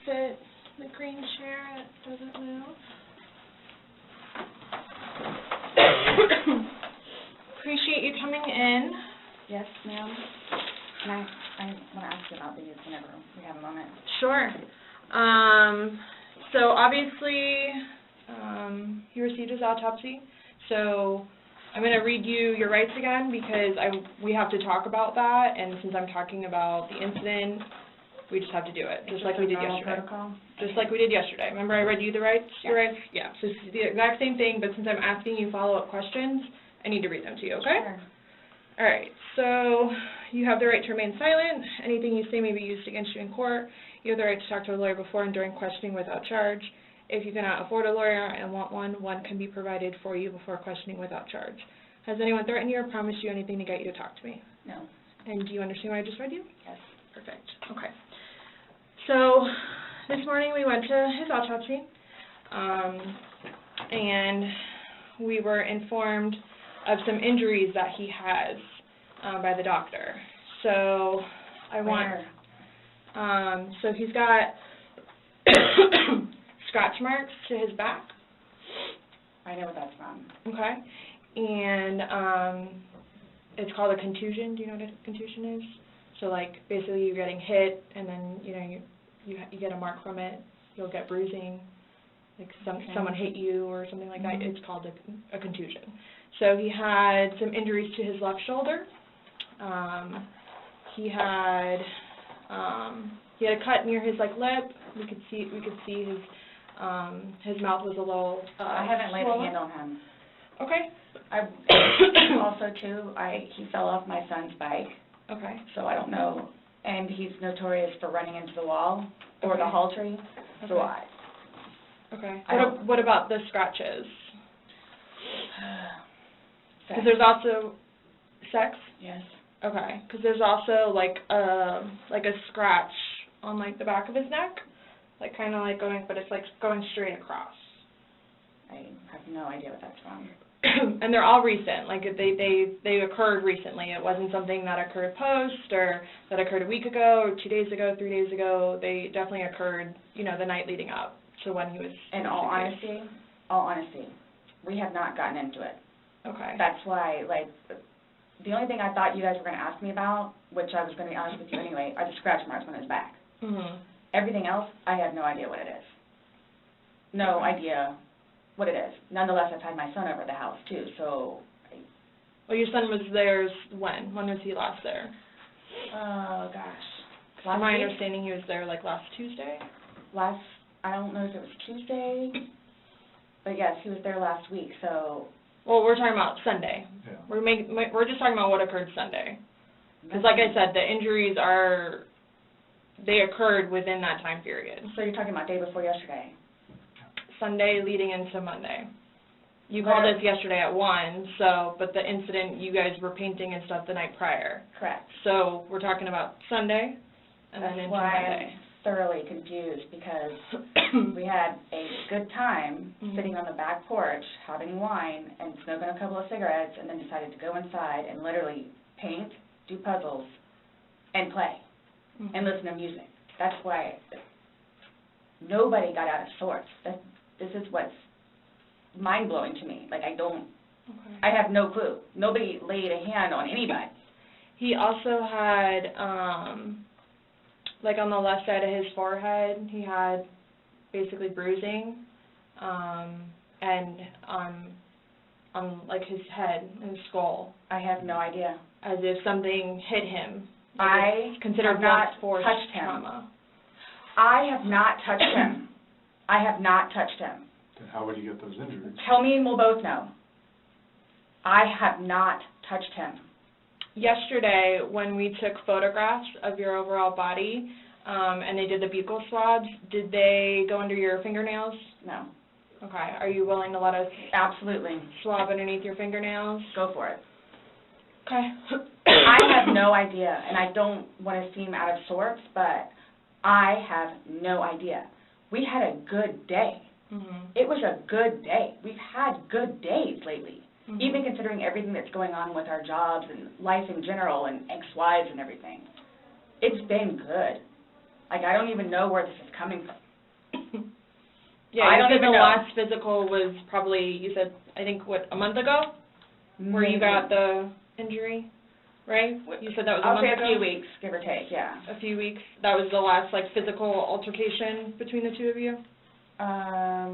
Sit the green chair, it doesn't move. Appreciate you coming in. Yes, ma'am. And I want to ask you about these whenever we have a moment. Sure. So obviously, he received his autopsy. So I'm going to read you your rights again because we have to talk about that. And since I'm talking about the incident, we just have to do it, just like we did yesterday. Protocol? Just like we did yesterday. Remember I read you the rights? Yeah. Your rights? Yeah. So it's the exact same thing, but since I'm asking you follow-up questions, I need to read them to you, okay? Sure. All right. So you have the right to remain silent. Anything you say may be used against you in court. You have the right to talk to a lawyer before and during questioning without charge. If you cannot afford a lawyer and want one can be provided for you before questioning without charge. Has anyone threatened you or promised you anything to get you to talk to me? No. And do you understand what I just read you? Yes. Perfect. Okay. So this morning we went to his autopsy, and we were informed of some injuries that he has by the doctor. So so he's got scratch marks to his back. I know what that's from. Okay. And it's called a contusion. Do you know what a contusion is? So like basically you're getting hit and then you get a mark from it. You'll get bruising. Like someone hit you or something like that. It's called a contusion. So he had some injuries to his left shoulder. He had a cut near his lip. We could see his mouth was a little I haven't laid swollen. a hand on him. Okay. Also too, he fell off my son's bike. Okay. So I don't know, and he's notorious for running into the wall or the hall tree. So Okay. What about the scratches? Sex. Because there's also sex. Yes. Okay. Because there's also like a scratch on the back of his neck, kind of going, but it's going straight across. I have no idea what that's from. And they're all recent. They occurred recently. It wasn't something that occurred post or that occurred a week ago or 2 days ago, 3 days ago. They definitely occurred, the night leading up to when he was. In all honesty, we have not gotten into it. Okay. That's why, the only thing I thought you guys were going to ask me about, which I was going to be honest with you anyway, are the scratch marks on his back. Mhm. Everything else, I have no idea what it is. No idea what it is. Nonetheless, I've had my son over the house too, so. Well, your son was there when? When was he last there? Oh gosh. From my understanding, he was there last Tuesday. I don't know if it was Tuesday, but yes, he was there last week. So. Well, we're talking about Sunday. Yeah. We're just talking about what occurred Sunday. Because, like I said, the injuries they occurred within that time period. So you're talking about day before yesterday. Sunday leading into Monday. You called us yesterday at 1, but the incident, you guys were painting and stuff the night prior. Correct. So we're talking about Sunday and then into Monday. That's why I'm thoroughly confused, because we had a good time sitting on the back porch having wine and smoking a couple of cigarettes, and then decided to go inside and literally paint, do puzzles, and play and listen to music. That's why nobody got out of sorts. This is what's mind-blowing to me. I have no clue. Nobody laid a hand on anybody. He also had, on the left side of his forehead, he had basically bruising, and on his head and his skull. I have no idea. As if something hit him. I considered have not force touched him. trauma. I have not touched him. I have not touched him. Then how would you get those injuries? Tell me and we'll both know. I have not touched him. Yesterday, when we took photographs of your overall body, and they did the buccal swabs, did they go under your fingernails? No. Okay. Are you willing to let us Absolutely. swab underneath your fingernails? Go for it. Okay. I have no idea, and I don't want to seem out of sorts, but I have no idea. We had a good day. It was a good day. We've had good days lately, even considering everything that's going on with our jobs and life in general and ex-wives and everything. It's been good. Like, I don't even know where this is coming from. Yeah, I you don't said even the know. last physical was probably, you said, I think, what, a month ago? Where you got the injury, right? You said that was a I'll month say ago? a few weeks, give or take, yeah. A few weeks. That was the last, like, physical altercation between the two of you? Yeah,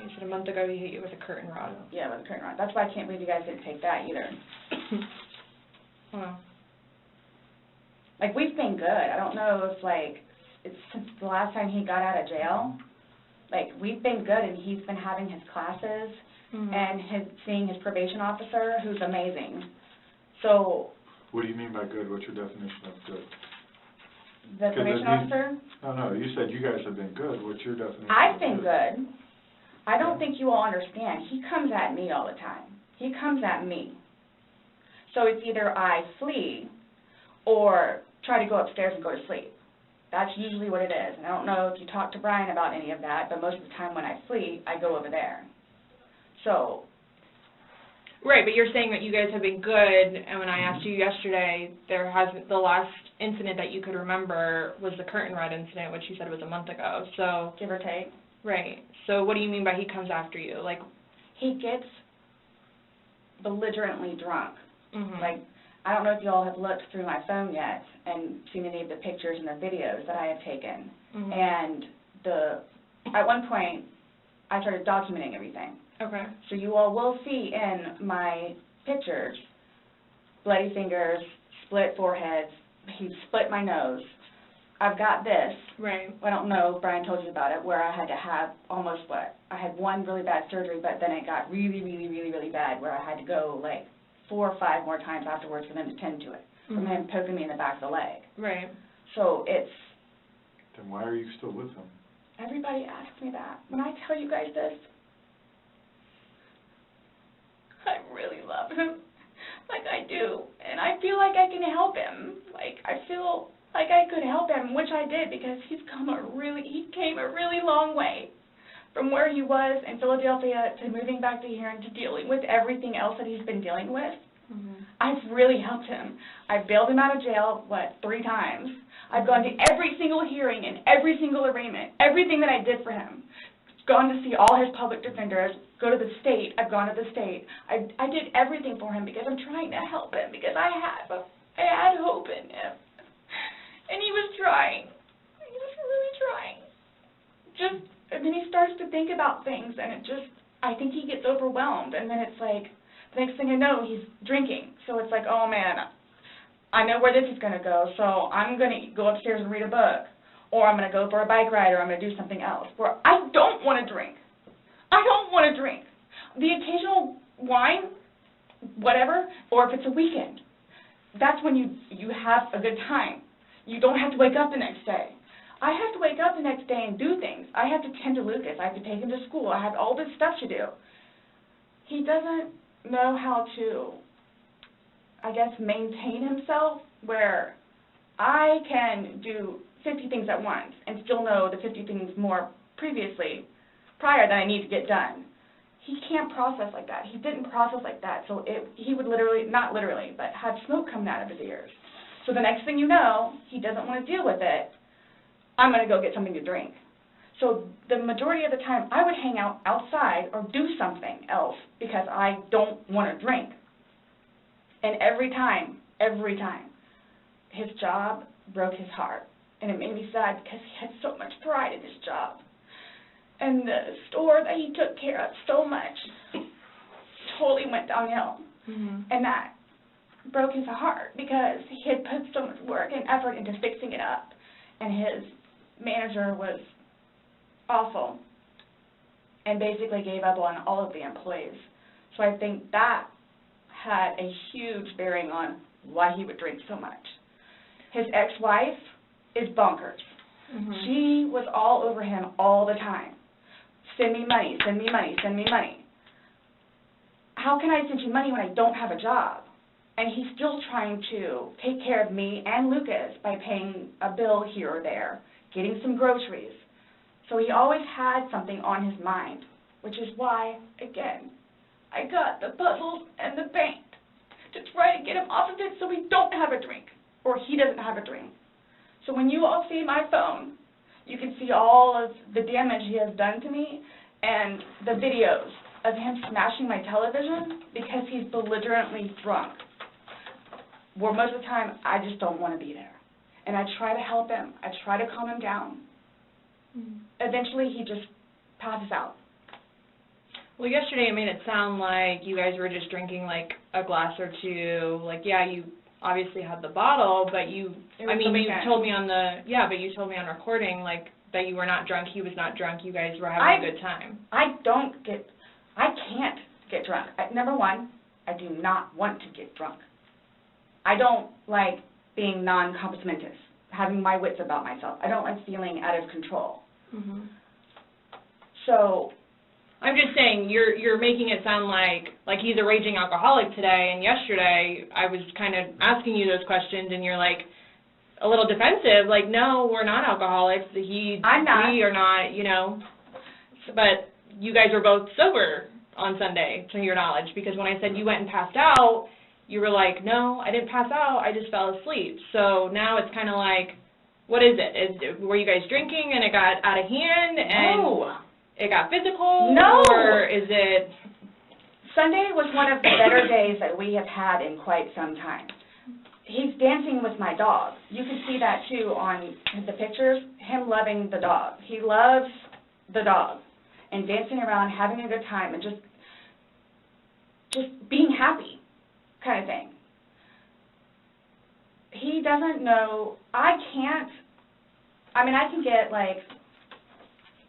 you said a month ago he hit you with a curtain rod. Yeah, with a curtain rod. That's why I can't believe you guys didn't take that either. Wow. Like, we've been good. I don't know if, like, it's since the last time he got out of jail. Like, we've been good, and he's been having his classes and seeing his probation officer, who's amazing. So... What do you mean by good? What's your definition of good? The probation officer? No, you said you guys have been good. What's your definition I've of been good. I don't think you all understand. He comes at me all the time. He comes at me. So it's either I flee or try to go upstairs and go to sleep. That's usually what it is. And I don't know if you talked to Brian about any of that, but most of the time when I flee, I go over there. So... Right, but you're saying that you guys have been good, and when I asked you yesterday, there hasn't, the last incident that you could remember was the curtain rod incident, which you said was a month ago, so... Give or take. Right, so what do you mean by he comes after you, like... He gets belligerently drunk. Mm-hmm. Like, I don't know if you all have looked through my phone yet and seen any of the pictures and the videos that I have taken. Mm-hmm. And at one point, I started documenting everything. Okay. So you all will see in my pictures bloody fingers, split foreheads, he split my nose. I've got this. Right. I don't know if Brian told you about it, where I had to have almost I had one really bad surgery, but then it got really, really, really, really bad, where I had to go like 4 or 5 more times afterwards for them to tend to it, from him poking me in the back of the leg. Right. So it's... Then why are you still with him? Everybody asks me that. When I tell you guys this, I really love him, like I do, and I feel like I can help him. Like, I feel like I could help him, which I did, because he came a really long way from where he was in Philadelphia to moving back to here and to dealing with everything else that he's been dealing with. Mm-hmm. I've really helped him. I've bailed him out of jail, 3 times. I've gone to every single hearing and every single arraignment, everything that I did for him. Gone to see all his public defenders, go to the state. I've gone to the state. I did everything for him because I'm trying to help him, because I had hope in him. And he was trying. He was really trying. And then he starts to think about things, and I think he gets overwhelmed, and then it's like, the next thing I know, he's drinking. So it's like, oh man, I know where this is going to go, so I'm going to go upstairs and read a book, or I'm going to go for a bike ride, or I'm going to do something else, where I don't want to drink. I don't want to drink. The occasional wine, whatever, or if it's a weekend, that's when you have a good time. You don't have to wake up the next day. I have to wake up the next day and do things. I have to tend to Lucas. I have to take him to school. I have all this stuff to do. He doesn't know how to, I guess, maintain himself, where I can do 50 things at once and still know the 50 things more prior that I need to get done. He can't process like that. He didn't process like that, so he would literally, not literally, but have smoke coming out of his ears. So the next thing you know, he doesn't want to deal with it. I'm going to go get something to drink. So the majority of the time, I would hang out outside or do something else because I don't want to drink. And every time, his job broke his heart. And it made me sad because he had so much pride in his job. And the store that he took care of so much totally went downhill. Mm-hmm. And that broke his heart because he had put so much work and effort into fixing it up. And his manager was awful and basically gave up on all of the employees. So I think that had a huge bearing on why he would drink so much. His ex-wife is bonkers. Mm-hmm. She was all over him all the time. Send me money, send me money, send me money. How can I send you money when I don't have a job? And he's still trying to take care of me and Lucas by paying a bill here or there, getting some groceries. So he always had something on his mind, which is why, again, I got the puzzles and the paint to try to get him off of it so we don't have a drink, or he doesn't have a drink. So when you all see my phone, you can see all of the damage he has done to me and the videos of him smashing my television because he's belligerently drunk. Where most of the time, I just don't want to be there. And I try to help him. I try to calm him down. Eventually, he just passes out. Well, yesterday it made it sound like you guys were just drinking, like, a glass or two. Like, yeah, you obviously had the bottle, but you told me on but you told me on recording, like, that you were not drunk, he was not drunk, you guys were having a good time. I can't get drunk. Number one, I do not want to get drunk. I don't like being non-compos mentis, having my wits about myself. I don't like feeling out of control. So I'm just saying, you're making it sound like he's a raging alcoholic today, and yesterday I was kind of asking you those questions, and you're like a little defensive, like, no, we're not alcoholics. I'm not. We are not, you know. But you guys were both sober on Sunday, to your knowledge, because when I said you went and passed out, you were like, no, I didn't pass out, I just fell asleep. So now it's kind of like, what is it? Were you guys drinking and it got out of hand and no. It got physical? No. Or is it? Sunday was one of the better days that we have had in quite some time. He's dancing with my dog. You can see that too on the pictures, him loving the dog. He loves the dog and dancing around, having a good time, and just being happy kind of thing. He doesn't know, I can get like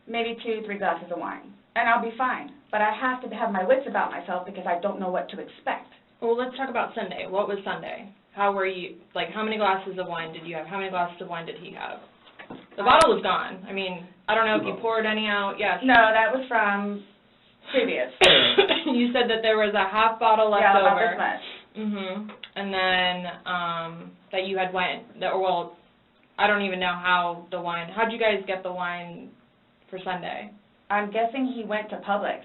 maybe 2-3 glasses of wine, and I'll be fine. But I have to have my wits about myself because I don't know what to expect. Well, let's talk about Sunday. What was Sunday? How were you, like, how many glasses of wine did you have? How many glasses of wine did he have? The bottle was gone. I mean, I don't know if you poured any out. Yes. No, that was from previous. You said that there was a half bottle left yeah, over. about this much. And then that you had I don't even know how the wine, how'd you guys get the wine for Sunday? I'm guessing he went to Publix.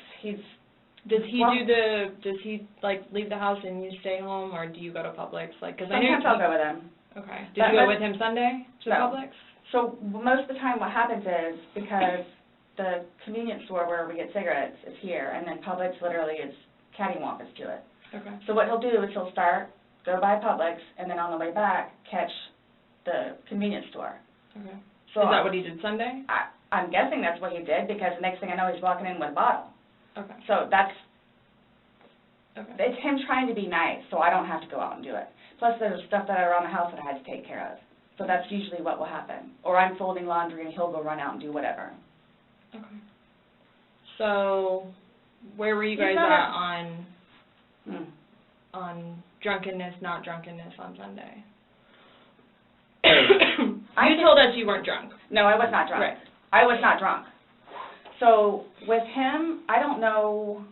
Does he like leave the house and you stay home, or do you go to Publix? Like, cause sometimes I'll go with him. Okay. Did you go with him Sunday to Publix? So most of the time what happens is, because the convenience store where we get cigarettes is here, and then Publix literally is cattywampus to it. Okay. So what he'll do is he'll go by Publix, and then on the way back, catch the convenience store. Okay. So is that what he did Sunday? I'm guessing that's what he did, because the next thing I know, he's walking in with a bottle. Okay. So it's him trying to be nice, so I don't have to go out and do it. Plus, there's stuff that are around the house that I had to take care of. So that's usually what will happen. Or I'm folding laundry, and he'll go run out and do whatever. Okay. So where were you guys at on drunkenness, not drunkenness on Sunday? You told us you weren't drunk. No, I was not drunk. Right. I was not drunk. So with him, I don't know.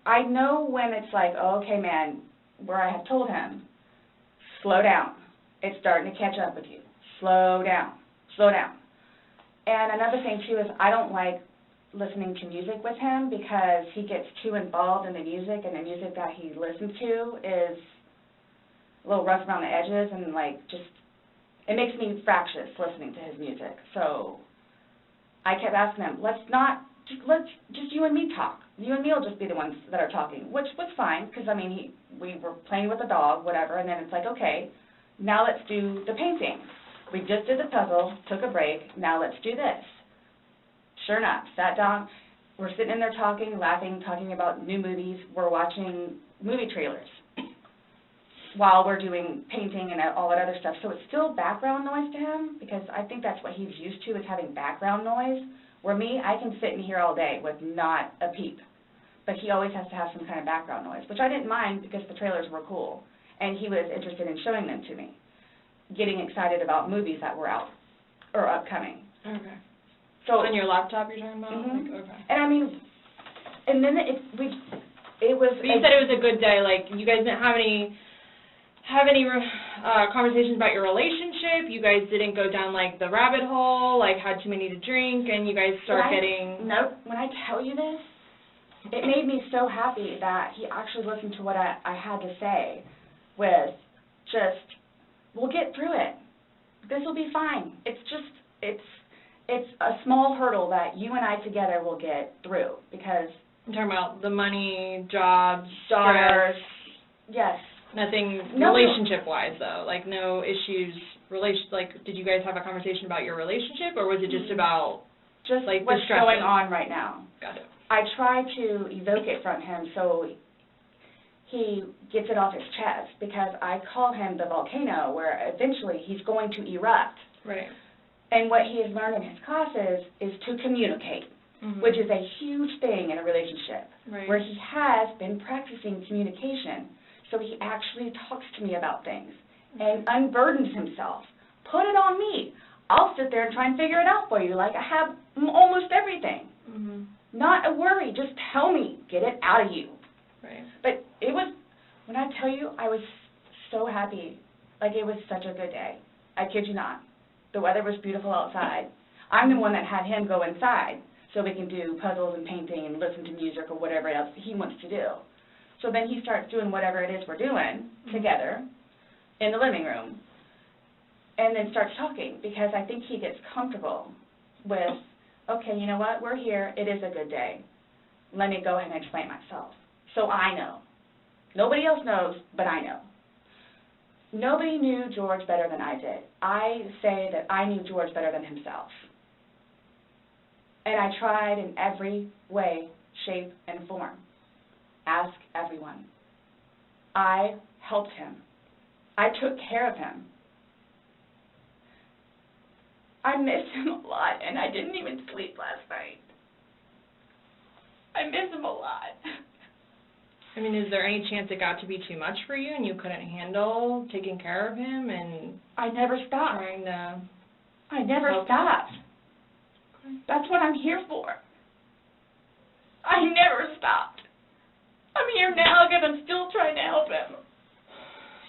I know when it's like, oh, okay, man, where I have told him, slow down. It's starting to catch up with you. Slow down. Slow down. And another thing, too, is I don't like listening to music with him because he gets too involved in the music, and the music that he listens to is a little rough around the edges, and, like, it makes me fractious listening to his music. So I kept asking him, let's just you and me talk. You and me will just be the ones that are talking, which was fine, because, I mean, we were playing with the dog, whatever, and then it's like, okay, now let's do the painting. We just did the puzzle, took a break, now let's do this. Sure enough, sat down, we're sitting in there talking, laughing, talking about new movies, we're watching movie trailers while we're doing painting and all that other stuff. So it's still background noise to him, because I think that's what he's used to, is having background noise, where me, I can sit in here all day with not a peep. But he always has to have some kind of background noise, which I didn't mind because the trailers were cool, and he was interested in showing them to me, getting excited about movies that were out or upcoming. Okay. So on your laptop you're talking about? Mm-hmm. Like, okay. And I mean, and then it was. But you said it was a good day. Like, you guys didn't have any conversations about your relationship. You guys didn't go down like the rabbit hole, like had too many to drink, and you guys start getting. Nope. When I tell you this, it made me so happy that he actually listened to what I had to say. With just, we'll get through it. this will be fine. It's just, it's a small hurdle that you and I together will get through, because I'm talking about the money, jobs, daughters, stress, yes. nothing No. relationship-wise, though, like no issues, like, did you guys have a conversation about your relationship, or was it just about, Just like, the what's stresses? going on right now. Got it. I try to evoke it from him so he gets it off his chest, because I call him the volcano where eventually he's going to erupt. Right. And what he has learned in his classes is to communicate, Mhm. which is a huge thing in a relationship, Right. where he has been practicing communication. So he actually talks to me about things and unburdens himself. Put it on me. I'll sit there and try and figure it out for you, like I have almost everything. Mhm. Not a worry, just tell me, get it out of you. Right. But it was, when I tell you, I was so happy. Like, it was such a good day. I kid you not. The weather was beautiful outside. I'm the one that had him go inside so we can do puzzles and painting and listen to music or whatever else he wants to do. So then he starts doing whatever it is we're doing together in the living room, and then starts talking, because I think he gets comfortable with, okay, you know what, we're here, it is a good day. Let me go ahead and explain myself. So I know. Nobody else knows, but I know. Nobody knew George better than I did. I say that I knew George better than himself. And I tried in every way, shape, and form. Ask everyone. I helped him. I took care of him. I miss him a lot, and I didn't even sleep last night. I miss him a lot. I mean, is there any chance it got to be too much for you and you couldn't handle taking care of him and I never stopped. trying to... I never help him? stopped. Okay. That's what I'm here for. I never stopped. I'm here now because I'm still trying to help him.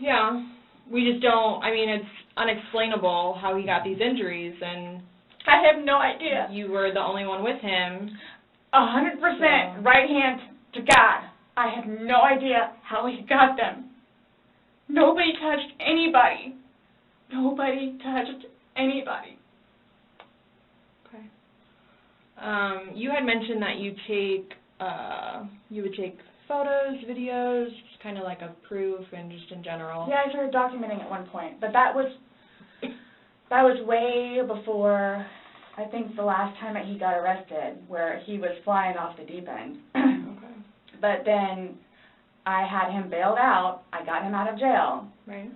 Yeah, we just don't, I mean, it's unexplainable how he got these injuries, and I have no idea. you were the only one with him. 100% right hand to God. I have no idea how he got them. Nobody touched anybody. Nobody touched anybody. Okay. You had mentioned that you would take photos, videos, kind of like a proof and just in general. Yeah, I started documenting at one point, but that was way before, I think, the last time that he got arrested, where he was flying off the deep end. Okay. But then I had him bailed out. I got him out of jail. Right.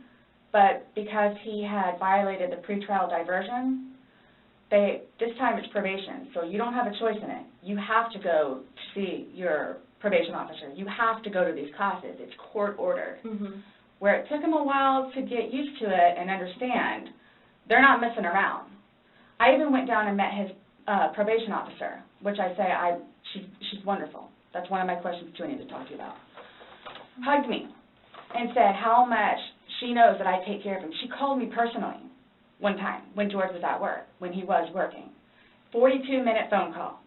But because he had violated the pretrial diversion, this time it's probation, so you don't have a choice in it. You have to go to see your probation officer. You have to go to these classes. It's court-ordered. Mm-hmm. Where it took him a while to get used to it and understand, they're not messing around. I even went down and met his probation officer, which I say she's wonderful. That's one of my questions, too, I need to talk to you about. Hugged me and said how much she knows that I take care of him. She called me personally one time when George was at work, when he was working. 42-minute phone call.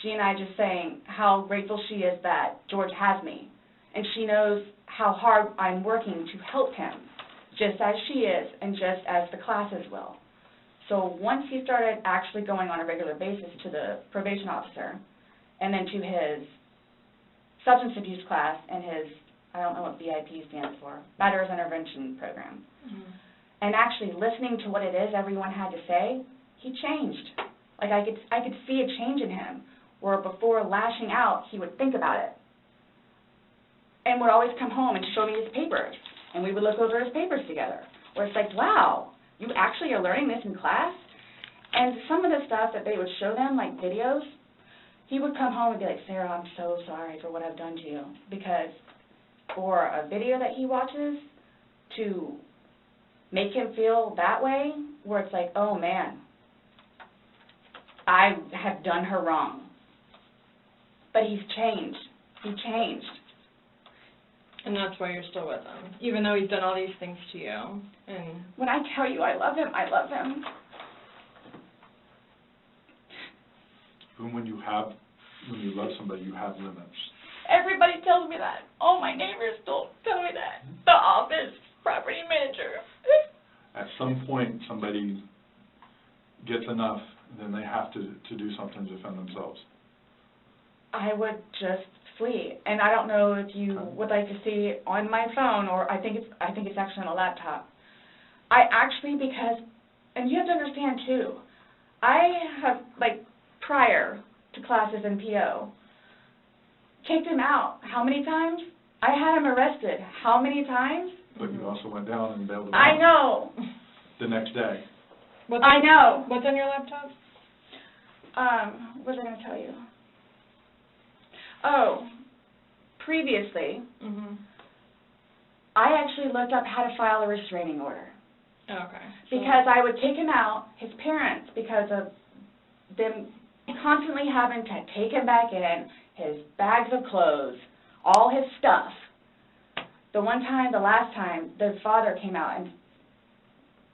She and I just saying how grateful she is that George has me. And she knows how hard I'm working to help him, just as she is and just as the classes will. So once he started actually going on a regular basis to the probation officer and then to his substance abuse class and his, I don't know what BIP stands for, Matters Intervention Program, and actually listening to what it is everyone had to say, he changed. Like I could see a change in him, where before lashing out, he would think about it. And would always come home and show me his papers, and we would look over his papers together, where it's like, wow, you actually are learning this in class? And some of the stuff that they would show them, like videos, he would come home and be like, Sarah, I'm so sorry for what I've done to you, because for a video that he watches to make him feel that way, where it's like, oh man, I have done her wrong. But he's changed. He changed. And that's why you're still with him, even though he's done all these things to you. And when I tell you I love him, I love him. When you love somebody, you have limits. Everybody tells me that. All my neighbors tell me that. The office property manager. at some point, somebody gets enough, then they have to do something to defend themselves. I would just flee, and I don't know if you would like to see it on my phone, or I think it's actually on a laptop. I actually, because, and you have to understand too, I have, like, prior to classes in PO, kicked him out. How many times? I had him arrested. How many times? But you also went down and bailed him out. I know. The next day. I know. What's on your laptop? What was I going to tell you? Oh, previously, I actually looked up how to file a restraining order. Okay. Because I would take him out, his parents, because of them constantly having to take him back in, his bags of clothes, all his stuff. The last time, the father came out and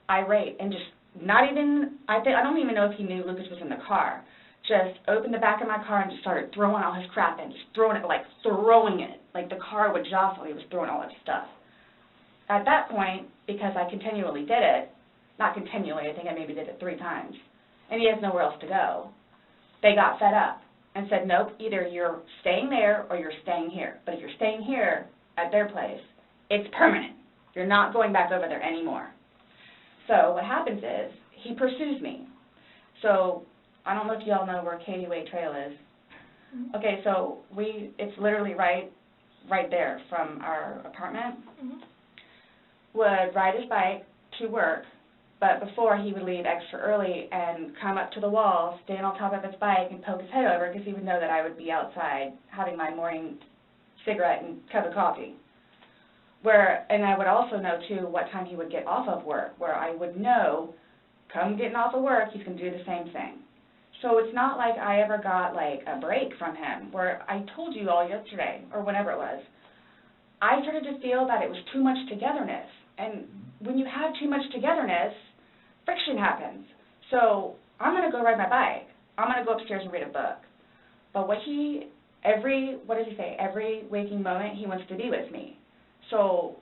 irate and just not even, I don't even know if he knew Lucas was in the car, just opened the back of my car and just started throwing all his crap in, just throwing it, like the car would jostle, he was throwing all his stuff. At that point, because I continually did it, not continually, I think I maybe did it 3 times, and he has nowhere else to go, they got fed up and said, nope, either you're staying there or you're staying here. But if you're staying here at their place, it's permanent. You're not going back over there anymore. So what happens is he pursues me. So I don't know if you all know where Katie Way Trail is. Okay, so it's literally right there from our apartment. Would ride his bike to work, but before he would leave extra early and come up to the wall, stand on top of his bike and poke his head over because he would know that I would be outside having my morning cigarette and cup of coffee. And I would also know, too, what time he would get off of work, where I would know, come getting off of work, he's going to do the same thing. So it's not like I ever got, like, a break from him, where I told you all yesterday, or whenever it was, I started to feel that it was too much togetherness. And when you have too much togetherness, friction happens. So I'm going to go ride my bike. I'm going to go upstairs and read a book. But every waking moment, he wants to be with me. So,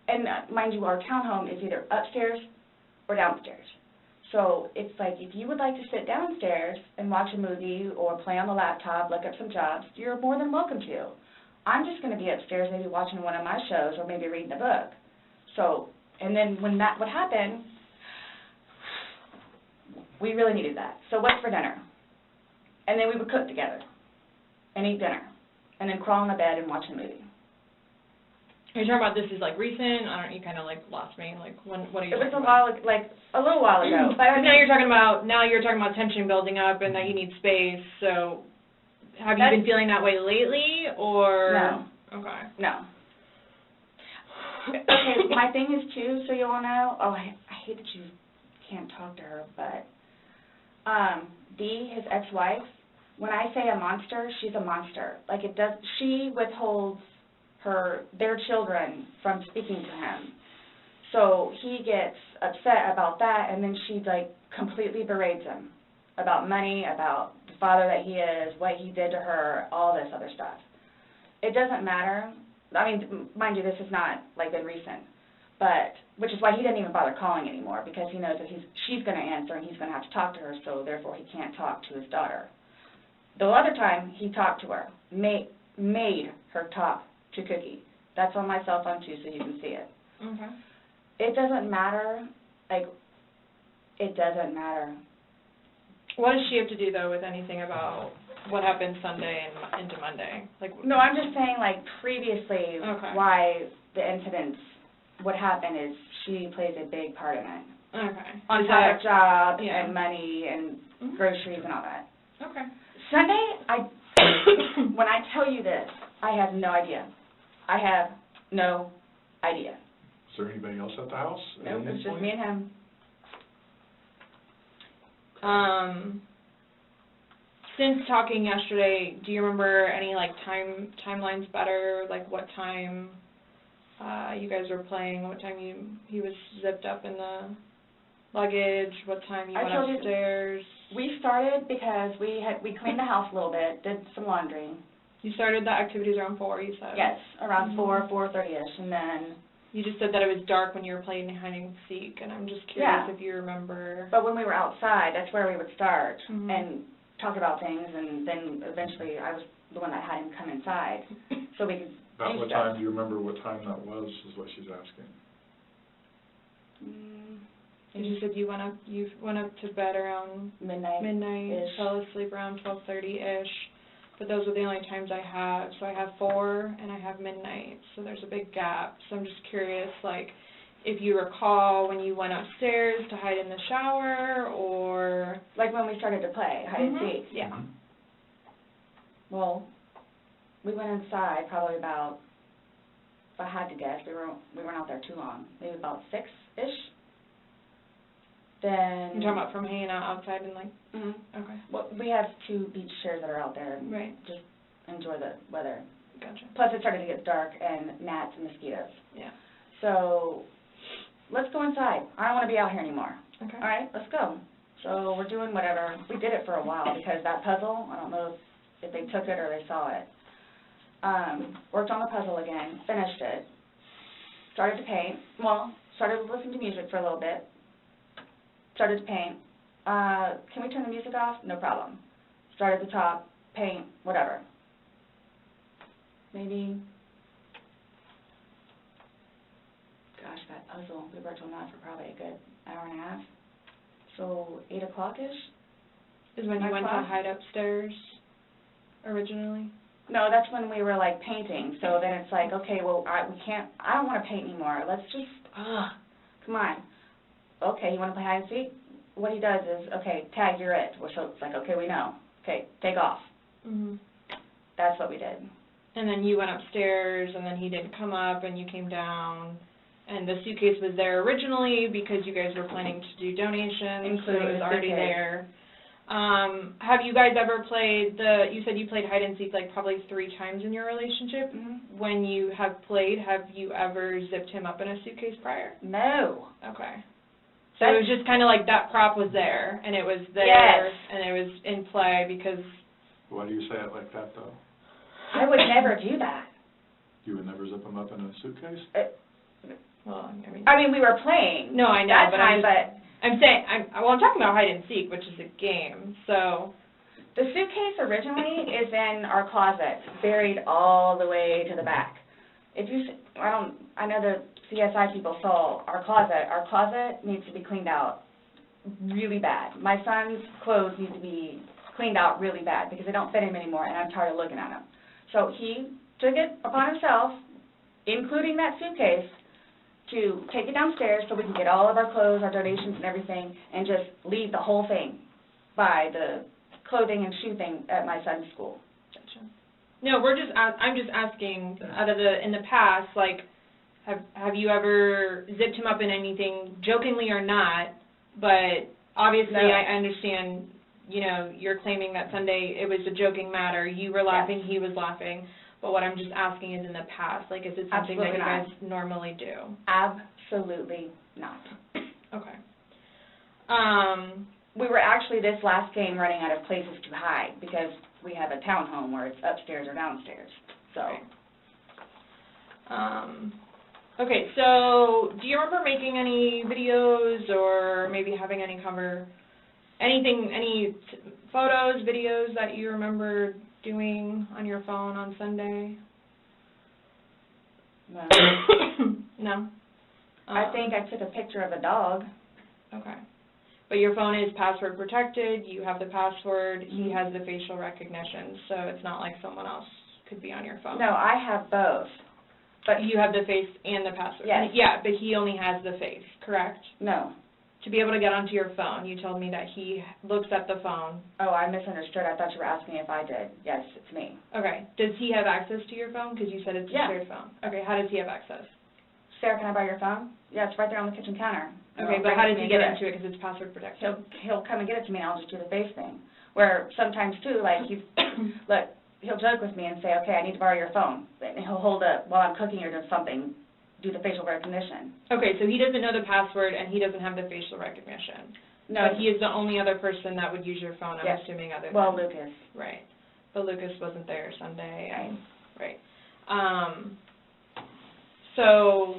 and mind you, our townhome is either upstairs or downstairs. So it's like, if you would like to sit downstairs and watch a movie or play on the laptop, look up some jobs, you're more than welcome to. I'm just going to be upstairs maybe watching one of my shows or maybe reading a book. So, and then when that would happen, we really needed that. So what's for dinner? And then we would cook together and eat dinner and then crawl in the bed and watch a movie. Are you talking about this is like recent? You kind of like lost me. Like what are you talking about? It was a little while ago. But now you're talking about tension building up and that you need space. So have you been feeling that way lately or? No. Okay. No. Okay, my thing is, too, so you all know, I hate that you can't talk to her, but Dee, his ex-wife, when I say a monster, she's a monster. Like, she withholds their children from speaking to him. So he gets upset about that, and then she, like, completely berates him about money, about the father that he is, what he did to her, all this other stuff. It doesn't matter. I mean, mind you, this has not, like, been recent, but, which is why he didn't even bother calling anymore, because he knows that she's going to answer and he's going to have to talk to her, so therefore he can't talk to his daughter. The other time he talked to her, made her talk to Cookie. That's on my cell phone, too, so you can see it. Okay. It doesn't matter, like, it doesn't matter. What does she have to do, though, with anything about what happened Sunday and into Monday? Like, no, I'm just saying, like, previously, why the incidents would happen is she plays a big part in it. Okay. On top of job and money and groceries and all that. Okay. Sunday, when I tell you this, I have no idea. I have no idea. Is there anybody else at the house? Nope, it's just me and him. Since talking yesterday, do you remember any, like, timelines better? Like, what time you guys were playing, what time he was zipped up in the luggage, what time you went upstairs? We started because we cleaned the house a little bit, did some laundry. You started the activities around 4, you said? Yes, around 4:30ish, and then You just said that it was dark when you were playing hide and seek, and I'm just curious Yeah. if you remember. But when we were outside, that's where we would start Mhm. and talk about things, and then eventually I was the one that had him come inside so we could About do what stuff. time, do you remember what time that was, is what she's asking? And you said you went up to bed around Midnight. midnight, fell asleep around 12:30-ish, but those are the only times I have. So I have 4 and I have midnight, so there's a big gap. So I'm just curious, like, if you recall when you went upstairs to hide in the shower, or... Like when we started to play hide and seek. Yeah. Mhm. Well, we went inside probably about, if I had to guess, we weren't out there too long, maybe about 6-ish. Then... You're talking about from hanging out outside and, like... Mhm. Okay. Well, we have 2 beach chairs that are out there and Right. just enjoy the weather. Gotcha. Plus it started to get dark and gnats and mosquitoes. Yeah. So, let's go inside. I don't want to be out here anymore. Okay. All right, let's go. So we're doing whatever. We did it for a while because that puzzle, I don't know if they took it or they saw it. Worked on the puzzle again, finished it, started to paint. Well, started to listen to music for a little bit. Started to paint. Can we turn the music off? No problem. Start at the top, paint, whatever. Maybe, gosh, that puzzle, we worked on that for probably a good hour and a half. So 8 o'clock-ish? Is when you 9 went to o'clock? hide upstairs originally? No, that's when we were like painting. So then it's like, okay, well, I don't want to paint anymore. Let's just, come on. Okay, you want to play hide and seek? What he does is, okay, tag, you're it. So it's like, okay, we know. Okay, take off. Mhm. That's what we did. And then you went upstairs, and then he didn't come up, and you came down, and the suitcase was there originally because you guys were planning to do donations, so Including it was the already suitcase. there. Have you guys ever played you said you played hide and seek like probably 3 times in your relationship? Mm-hmm. When you have played, have you ever zipped him up in a suitcase prior? No. Okay. So it was just kind of like that prop was there, and it was there, Yes. and it was in play because... Why do you say it like that, though? I would never do that. You would never zip them up in a suitcase? Well, I mean, we were playing. No, I know, that but time, I'm saying, I'm talking about hide and seek, which is a game, so... The suitcase originally is in our closet, buried all the way to the back. If you, I know the CSI people saw our closet. Our closet needs to be cleaned out really bad. My son's clothes need to be cleaned out really bad because they don't fit him anymore, and I'm tired of looking at them. So he took it upon himself, including that suitcase, to take it downstairs so we can get all of our clothes, our donations and everything, and just leave the whole thing by the clothing and shoe thing at my son's school. Gotcha. No, I'm just asking, in the past, like, have you ever zipped him up in anything, jokingly or not, but obviously No. I understand, you know, you're claiming that Sunday it was a joking matter, you were laughing, Yes. he was laughing, but what I'm just asking is in the past, like, is it something that Absolutely you not. guys normally do? Absolutely not. Okay. We were actually this last game running out of places to hide because we have a townhome where it's upstairs or downstairs. So. Right. Okay, so do you remember making any videos or maybe having any photos, videos that you remember doing on your phone on Sunday? No. No? I think I took a picture of a dog. Okay. But your phone is password protected, you have the password, he has the facial recognition, so it's not like someone else could be on your phone. No, I have both. But you have the face and the password? Yes. Yeah, but he only has the face, correct? No. To be able to get onto your phone, you told me that he looks at the phone. Oh, I misunderstood. I thought you were asking if I did. Yes, it's me. Okay. Does he have access to your phone? Because you said it's a Yeah. shared phone. Okay, how does he have access? Sarah, can I borrow your phone? Yeah, it's right there on the kitchen counter. Okay, but how does he get into it because it's password protected? He'll come and get it to me, and I'll just do the face thing. Where sometimes, too, like, look, he'll joke with me and say, okay, I need to borrow your phone. And he'll hold it while I'm cooking or doing something, do the facial recognition. Okay, so he doesn't know the password and he doesn't have the facial recognition. No. But he is the only other person that would use your phone, I'm Yes. assuming, other than... Well, Lucas. Right. But Lucas wasn't there Sunday. Right. Right. So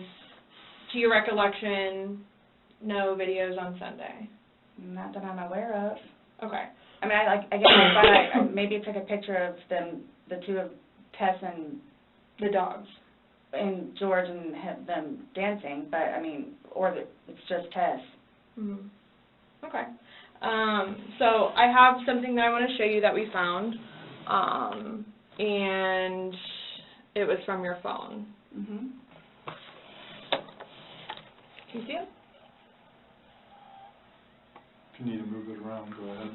to your recollection, no videos on Sunday? Not that I'm aware of. Okay. I mean, I maybe took a picture of them, the two of Tess and The dogs. George and them dancing, but I mean, it's just Tess. Mm-hmm. Okay. So I have something that I want to show you that we found, and it was from your phone. Mm-hmm. Can you see it? If you need to move it around, go ahead.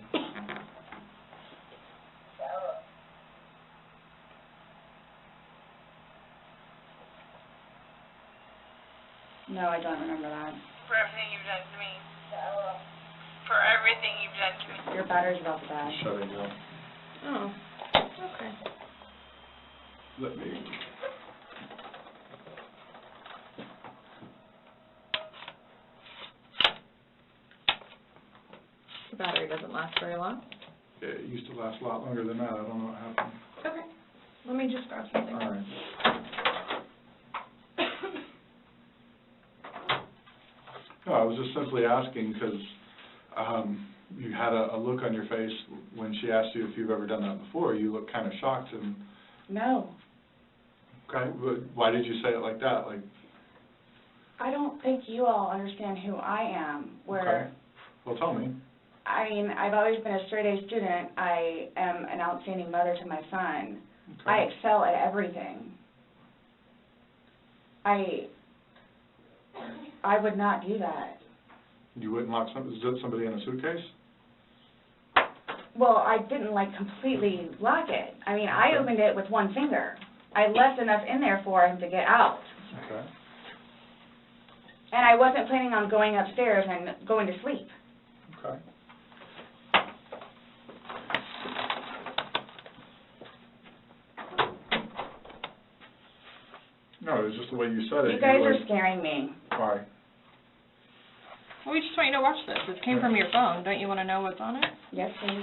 No, I don't remember that. For everything you've done to me. For everything you've done to me. Your battery's about to die. Shut it down. Oh, okay. Let me. The battery doesn't last very long. It used to last a lot longer than that. I don't know what happened. Okay. Let me just grab something. All right. No, I was just simply asking because you had a look on your face when she asked you if you've ever done that before. You looked kind of shocked and. No. Okay, but why did you say it like that? Like. I don't think you all understand who I am, Okay. Well, tell me. I mean, I've always been a straight-A student. I am an outstanding mother to my son. Okay. I excel at everything. I would not do that. You wouldn't lock somebody in a suitcase? Well, I didn't, completely lock it. I mean, I Okay. opened it with one finger. I left enough in there for him to get out. Okay. And I wasn't planning on going upstairs and going to sleep. Okay. No, it was just the way you said it. You guys were are scaring me. Why? Well, we just want you to watch this. This came from your phone. Don't you want to know what's on it? Yes, please.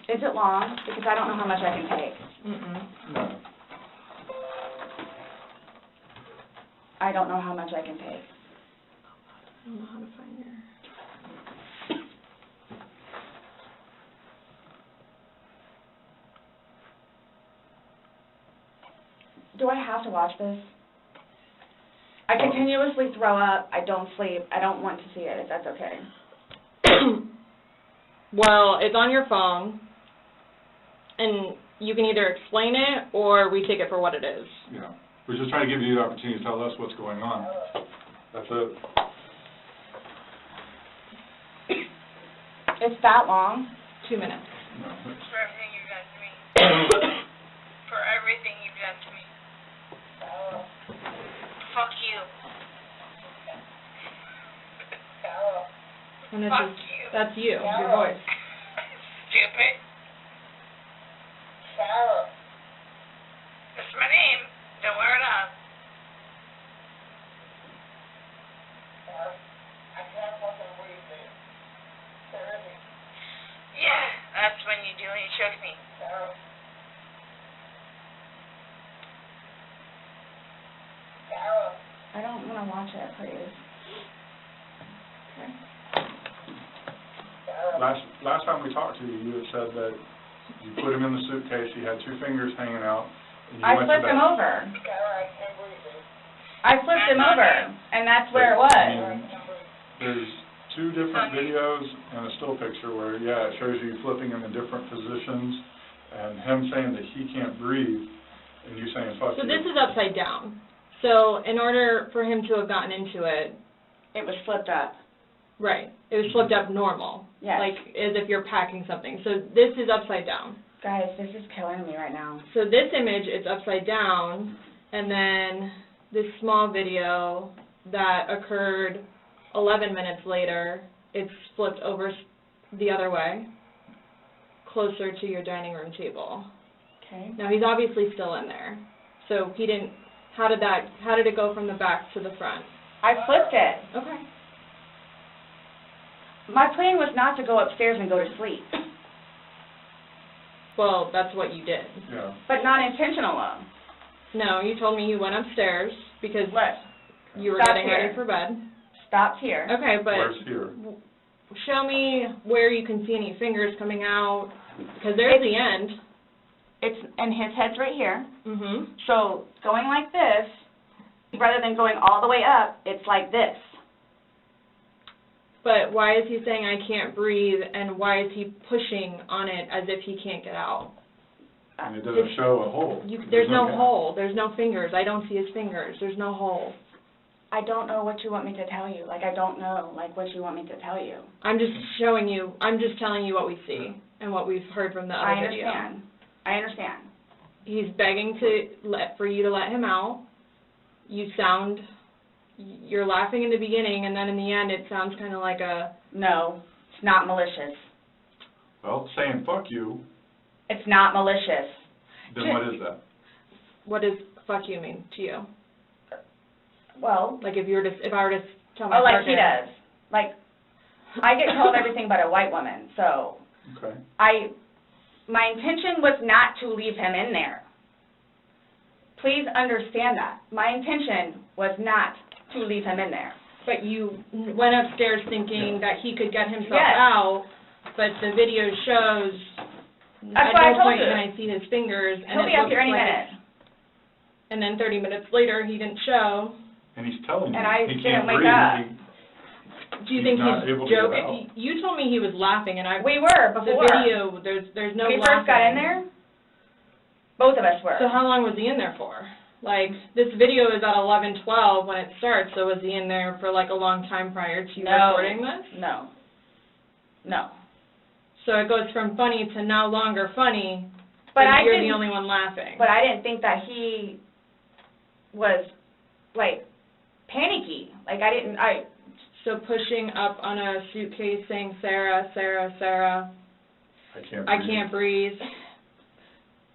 Is it long? Because I don't know how much I can take. Mm-mm. No. I don't know how much I can take. I don't know how to find your... Do I have to watch this? I continuously throw up. I don't sleep. I don't want to see it, if that's okay. Well, it's on your phone, and you can either explain it or we take it for what it is. Yeah. We're just trying to give you the opportunity to tell us what's going on. That's it. It's that long? 2 minutes. No. For everything you've done to me. For everything you've done to me. Fuck you. And this Fuck is, you. that's you, your voice. Stupid. That's my name. Don't wear it out. Yeah, that's when you do when you choke me. I don't want to watch it, please. Last time we talked to you, you had said that you put him in the suitcase, he had 2 fingers hanging out, and you I went flipped to him bed. over. I flipped him over, and that's where it was. And there's 2 different videos and a still picture where, yeah, it shows you flipping him in different positions, and him saying that he can't breathe, and you saying, fuck So you. this is upside down. So in order for him to have gotten into it, It was flipped up. right, it was flipped up normal. Yes. Like as if you're packing something. So this is upside down. Guys, this is killing me right now. So this image is upside down, and then this small video that occurred 11 minutes later, it's flipped over the other way, closer to your dining room table. Okay. Now, he's obviously still in there, so he didn't How did it go from the back to the front? I flipped it. Okay. My plan was not to go upstairs and go to sleep, Well, that's what you did. Yeah. but not intentional though. No, you told me you went upstairs because What? you were Stop getting here. ready for bed. Stopped here. Okay, but Where's here? show me where you can see any fingers coming out, because there's the end. And his head's right here. Mhm. So going like this, rather than going all the way up, it's like this. But why is he saying I can't breathe, and why is he pushing on it as if he can't get out? And it doesn't show a hole. There's no gap. hole. There's no fingers. I don't see his fingers. There's no hole. I don't know what you want me to tell you. Like, I don't know, like, what you want me to tell you. I'm just showing you. I'm just telling you what we see and what we've heard from the other I video. understand. He's begging for you to let him out. You're laughing in the beginning, and then in the end, it sounds kind of like a. No, it's not malicious. Well, saying fuck you, It's not malicious. then what is that? What does "fuck you" mean to you? Well, Like if I were to tell my like he partner. does. Like, I get called everything but a white woman, so Okay. my intention was not to leave him in there. Please understand that. My intention was not to leave him in there. But you went upstairs thinking that he could get himself Yes. out, but the video shows That's at what I no told point you. can I see his fingers. And He'll it be up looks here any like minute. And then 30 minutes later, he didn't show. And he's telling you And I he didn't can't wake breathe. up. Do you He's think not able to get joking? out. You told me he was laughing, and We were the before. video, there's no When we laughing. first got in there, both of us were. So how long was he in there for? Like, this video is at 11:12 when it starts, so was he in there for like a long time prior to you recording this? No. No. So it goes from funny to no longer funny, But and I you're didn't, the only one laughing. but I didn't think that he was, like, panicky. Like, So pushing up on a suitcase saying, Sarah, Sarah, Sarah, I can't I breathe. can't breathe.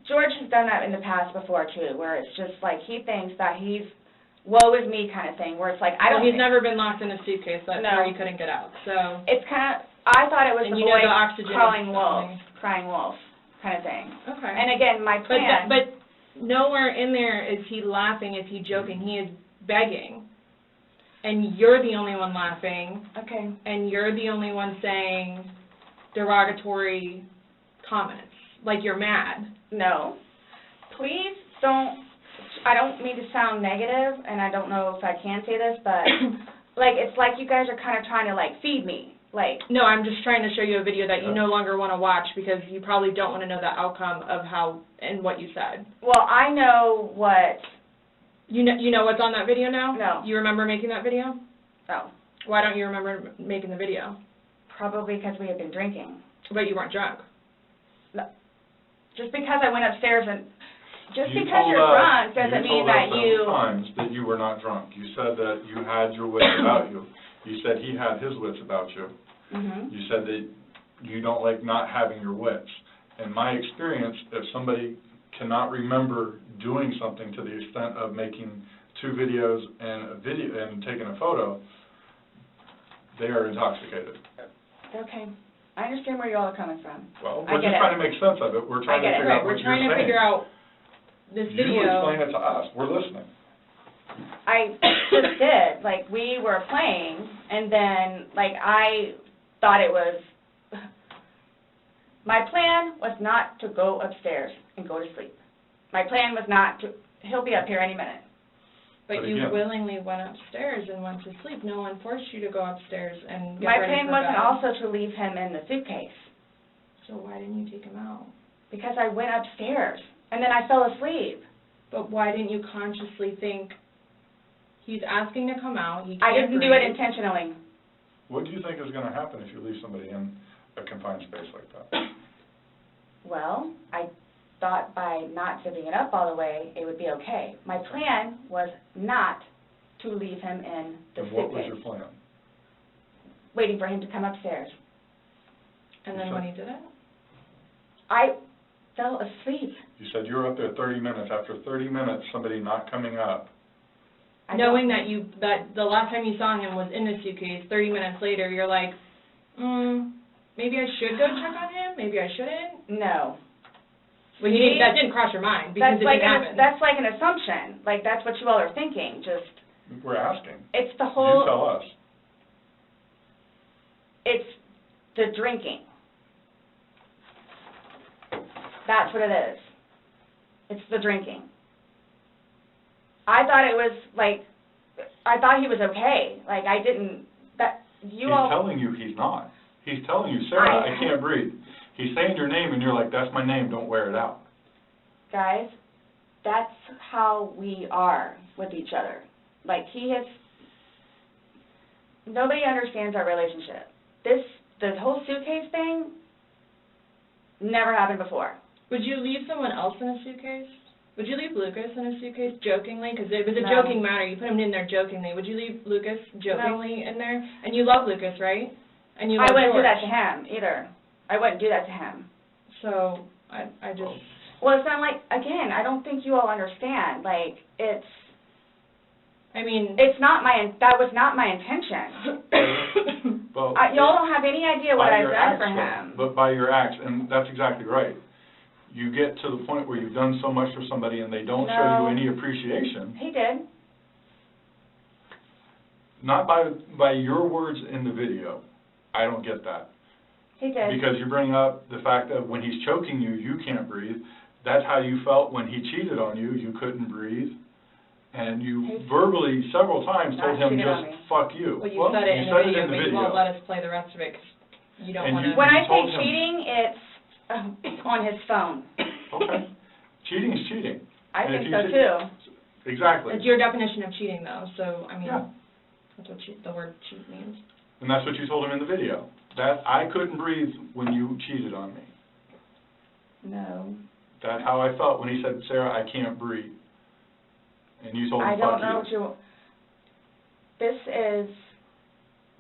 George has done that in the past before, too, where it's just like he thinks that he's woe is me kind of thing, where it's like, I don't Well, he's think- never been locked in a suitcase, that's No. where he couldn't get out, so. It's kind of, I thought it was And the you know boy the oxygen crying is wolf, coming. crying wolf kind of thing. Okay. And again, my plan. But nowhere in there is he laughing, is he joking, he is begging. And you're the only one laughing, Okay. and you're the only one saying derogatory comments, like you're mad. No. Please don't, I don't mean to sound negative, and I don't know if I can say this, but, like, it's like you guys are kind of trying to, like, feed me. Like, No, I'm just trying to show you a video that you no longer want to watch because you probably don't want to know the outcome of how and what you said. well, I know what, You know what's on that video now? No. You remember making that video? no, Why don't you remember making the video? probably because we had been drinking. But you weren't drunk. Just because I went upstairs and, just You because told you're us- drunk doesn't mean that You told us several times that you were not drunk. You said that you had your wits about you. You said he had his wits about you. Mhm. You said that you don't like not having your wits. In my experience, if somebody cannot remember doing something to the extent of making 2 videos and taking a photo, they are intoxicated. Okay. I understand where you all are coming from. Well, I we're get just it. trying to make sense of it. We're trying to get it. figure Right, out we're what you're trying saying. to figure out this You video. explain it to us. We're listening. I just did, like, we were playing, and then, like, I thought it was, my plan was not to go upstairs and go to sleep. My plan was not to, he'll be up here any minute. But But you again- willingly went upstairs and went to sleep. No one forced you to go upstairs and get My ready plan for wasn't bed. also to leave him in the suitcase, So why didn't you take him out? because I went upstairs, and then I fell asleep. But why didn't you consciously think, he's asking to come out, he I can't didn't do it breathe. intentionally. What do you think is going to happen if you leave somebody in a confined space like that? Well, I thought by not zipping it up all the way, it would be okay. My plan was not to leave him in the And what was suitcase, your plan? waiting for him to come upstairs. And then when he did it? I fell asleep. You said you were up there 30 minutes. After 30 minutes, somebody not coming up. Knowing that the last time you saw him was in the suitcase, 30 minutes later, you're like, maybe I should go check on him, maybe I shouldn't? No. Well, that didn't cross your mind, because it didn't happen. That's like an assumption, like that's what you all are thinking, just. We're asking. It's the whole. You tell us. It's the drinking. That's what it is. It's the drinking. I thought it was like, I thought he was okay. Like I didn't, He's telling you he's not. He's telling you, Sarah, I can't breathe. He's saying your name and you're like, that's my name, don't wear it out. Guys, that's how we are with each other. Like nobody understands our relationship. The whole suitcase thing never happened before. Would you leave someone else in a suitcase? Would you leave Lucas in a suitcase jokingly? Because it was a joking matter. You put him in there jokingly. Would you leave Lucas jokingly in there? And you love Lucas, right? And you love I wouldn't George. do that to him either. I wouldn't do that to him. So I just. Well, it's not like, again, I don't think you all understand. Like it's not that was not my intention. Well, y'all don't have any idea what I've done for him. But by your acts, and that's exactly right. You get to the point where you've done so much for somebody and they don't show you any appreciation. He did. Not by your words in the video. I don't get that. He did. Because you bring up the fact that when he's choking you, you can't breathe. That's how you felt when he cheated on you. You couldn't breathe. And you verbally several times told him just fuck you. Well, you said it in the video, but you won't let us play the rest of it because you don't want to. When I say cheating, it's on his phone. Okay. Cheating is cheating. I think so too. Exactly. It's your definition of cheating, though, so, I mean, that's what the word cheat means. And that's what you told him in the video. That I couldn't breathe when you cheated on me. No. That's how I felt when he said, Sarah, I can't breathe. And you told him, fuck you. I don't know what you... This is...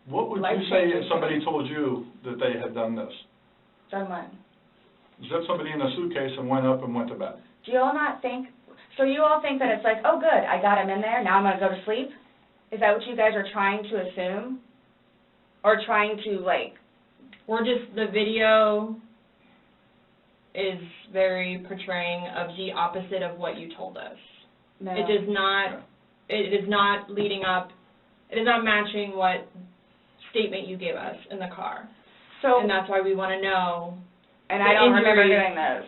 What would you say if somebody told you that they had done this? Done what? Zipped somebody in a suitcase and went up and went to bed. Do you all not think... So you all think that it's like, oh, good, I got him in there, now I'm going to go to sleep? Is that what you guys are trying to assume? Or trying to, like... We're just... The video is very portraying of the opposite of what you told us. No. It does not... It is not leading up... It is not matching what statement you gave us in the car. So... And that's why we want to know... And I don't remember doing those.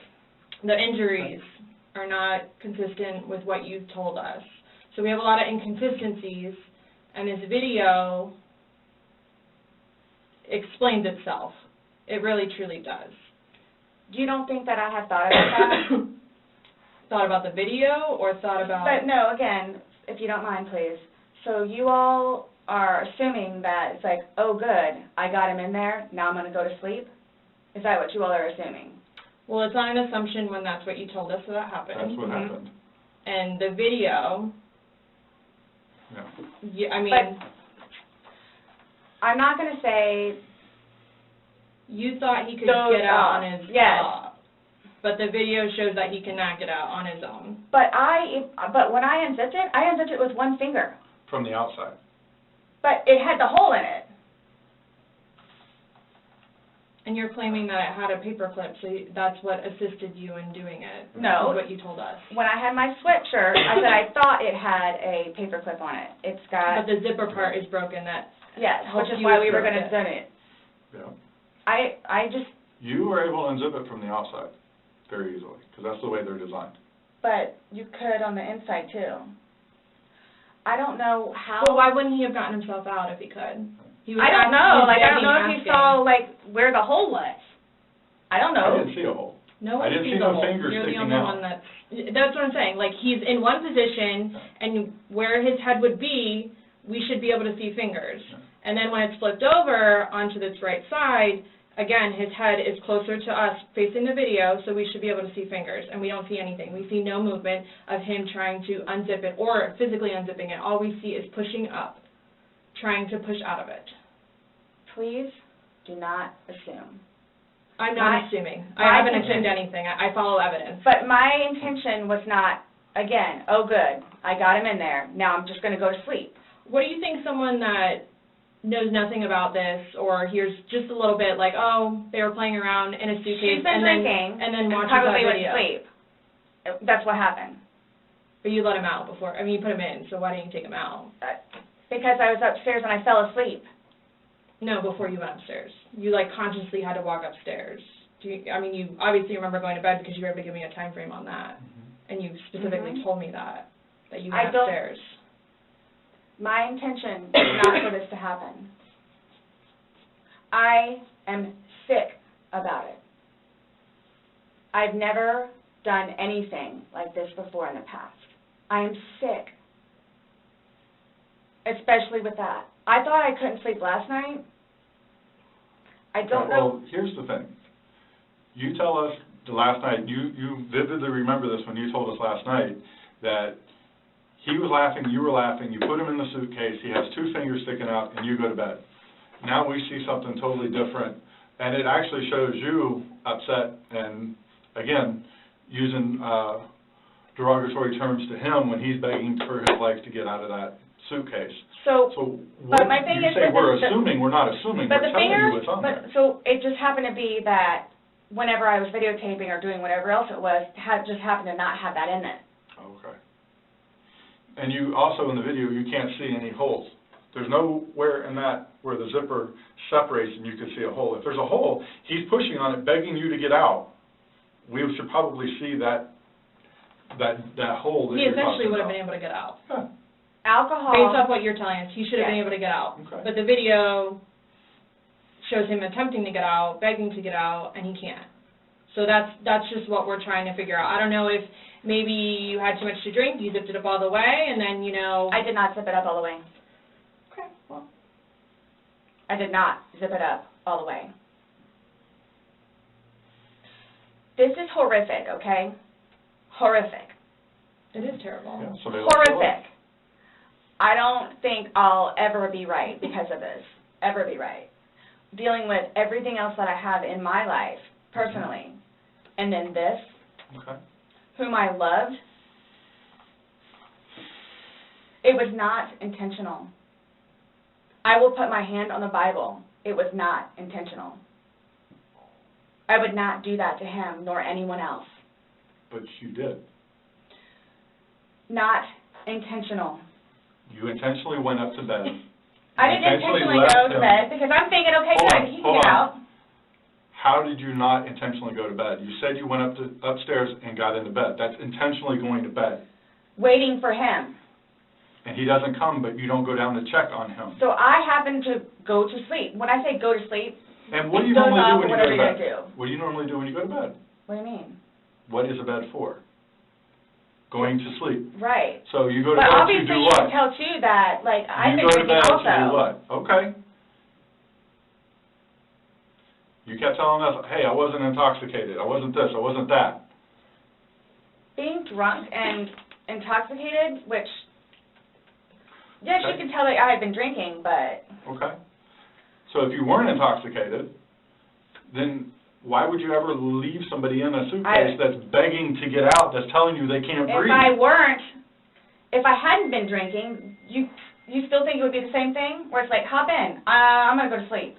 The injuries are not consistent with what you told us. So we have a lot of inconsistencies, and this video explains itself. It really, truly does. You don't think that I have thought about that? Thought about the video, or thought about... But no, again, if you don't mind, please. So you all are assuming that it's like, oh, good, I got him in there, now I'm going to go to sleep? Is that what you all are assuming? Well, it's not an assumption when that's what you told us that happened. That's what happened. And the video... Yeah, I mean... But I'm not going to say... You thought he could get out on his own. But the video shows that he cannot get out on his own. But when I unzipped it with one finger. From the outside. But it had the hole in it. And you're claiming that it had a paper clip, so that's what assisted you in doing it. No. That's what you told us. When I had my sweatshirt, I said I thought it had a paper clip on it. It's got... But the zipper part is broken. Yes, which is why we were going to zip it. Yeah. I just... You were able to unzip it from the outside very easily, because that's the way they're designed. But you could on the inside, too. I don't know how... Well, why wouldn't he have gotten himself out if he could? I don't know. Like, I don't know if you saw, like, where the hole was. I don't know. I didn't see a hole. No one I didn't sees see a no hole. fingers You're the sticking only out. one that's what I'm saying. Like, he's in one position, and where his head would be, we should be able to see fingers. Yeah. And then when it's flipped over onto this right side, again, his head is closer to us facing the video, so we should be able to see fingers, and we don't see anything. We see no movement of him trying to unzip it or physically unzipping it. All we see is pushing up, trying to push out of it. Please do not assume. I'm not assuming. I haven't assumed anything. I follow evidence. But my intention was not, again, oh good, I got him in there, now I'm just going to go to sleep. What do you think someone that knows nothing about this or hears just a little bit like, oh, they were playing around in a suitcase She's been drinking and then watches probably that went video? to sleep. That's what happened. But you let him out before. I mean, you put him in, so why didn't you take him out? Because I was upstairs and I fell asleep. No, before you went upstairs. You, like, consciously had to walk upstairs. I mean, you obviously remember going to bed because you were able to give me a time frame on that. And you specifically told me that you went upstairs. My intention is not for this to happen. I am sick about it. I've never done anything like this before in the past. I am sick, especially with that. I thought I couldn't sleep last night. I don't know. Well, here's the thing. You tell us the last night, you vividly remember this when you told us last night, that he was laughing, you were laughing, you put him in the suitcase, he has 2 fingers sticking out, and you go to bed. Now we see something totally different, and it actually shows you upset and, again, using derogatory terms to him when he's begging for his life to get out of that suitcase. So what my thing you is say we're assuming, we're not assuming, we're telling you what's on there. So it just happened to be that whenever I was videotaping or doing whatever else it was, just happened to not have that in it. Okay. And you also, in the video, you can't see any holes. There's nowhere in that where the zipper separates and you can see a hole. If there's a hole, he's pushing on it, begging you to get out. We should probably see that hole that He you're essentially talking would have about. been able to get out. Yeah. Alcohol. Based off what you're telling us, he should have been able to get out. Okay. But the video shows him attempting to get out, begging to get out, and he can't. So that's just what we're trying to figure out. I don't know if maybe you had too much to drink, you zipped it up all the way, and then, you know... I did not zip it up all the way. Okay, well... I did not zip it up all the way. This is horrific, okay? Horrific. It is terrible. Yeah, so Horrific. I don't think I'll ever be right because of this. Ever be right. Dealing with everything else that I have in my life, personally, and then this, whom I loved, it was not intentional. I will put my hand on the Bible. It was not intentional. I would not do that to him nor anyone else. But you did. Not intentional. You intentionally went up to bed. I didn't intentionally go to bed because I'm thinking, okay, good, he can get out. How did you not intentionally go to bed? You said you went upstairs and got into bed. That's intentionally going to bed. Waiting for him. And he doesn't come, but you don't go down to check on him. So I happen to go to sleep. When I say go to sleep, and what do you normally do when you go to bed? Do. What do you normally do when you go to bed? What do you mean? What is a bed for? Going to sleep. Right. So you go to but bed obviously to do you what? can tell too that, like, I've been drinking also. You go to bed also. to do what? Okay. You kept telling us, hey, I wasn't intoxicated, I wasn't this, I wasn't that. Being drunk and intoxicated, which, yes, Okay. you can tell that I had been drinking, but... Okay. So if you weren't intoxicated, then why would you ever leave somebody in a suitcase that's begging to get out, that's telling you they can't breathe? If I hadn't been drinking, you still think it would be the same thing? Where it's like, hop in, I'm going to go to sleep.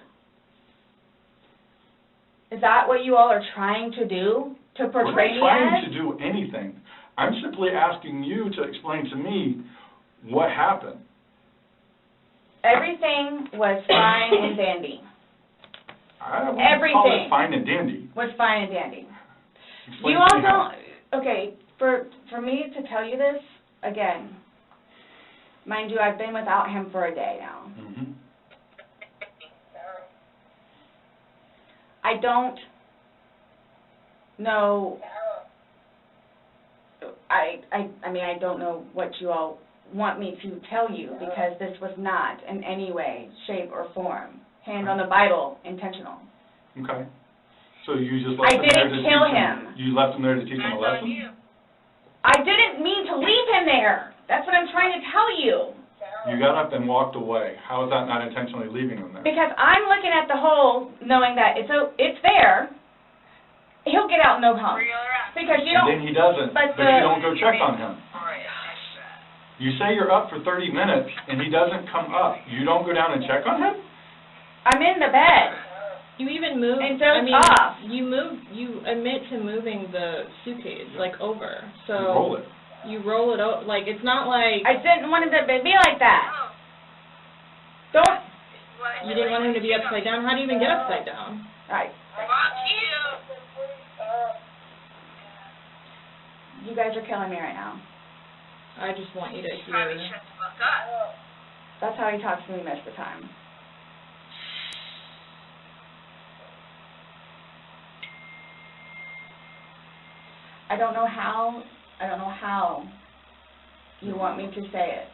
Is that what you all are trying to do? To portray me as? We're not trying to do anything. I'm simply asking you to explain to me what happened. Everything was fine and dandy. I wouldn't call it fine and dandy. Was fine and dandy. Explain You to all me how. don't, okay, for me to tell you this, again, mind you, I've been without him for a day now. Mm-hmm. I don't know, I mean, I don't know what you all want me to tell you, because this was not in any way, shape, or form, hand on the Bible, intentional. Okay. So you just left him there to I didn't kill teach him. You left him there to teach him a lesson? I didn't mean to leave him there. That's what I'm trying to tell you. You got up and walked away. How is that not intentionally leaving him there? Because I'm looking at the hole, knowing that it's there, he'll get out no problem. Wheel around. Because you And don't, then he doesn't, but but you don't go check on him. Right, next that. You say you're up for 30 minutes, and he doesn't come up. You don't go down and check on him? I'm in the bed. You even move, And I doze mean, off. you admit to moving the suitcase, like, over, so. You roll it. You roll it over, like, it's not like, I didn't want it to be like that. Don't, you didn't want him to be upside down. How do you even get upside down? right. Fuck you. You guys are killing me right now. I just want you to Probably hear. shut the fuck up. That's how he talks to me most of the time. I don't know how you want me to say it.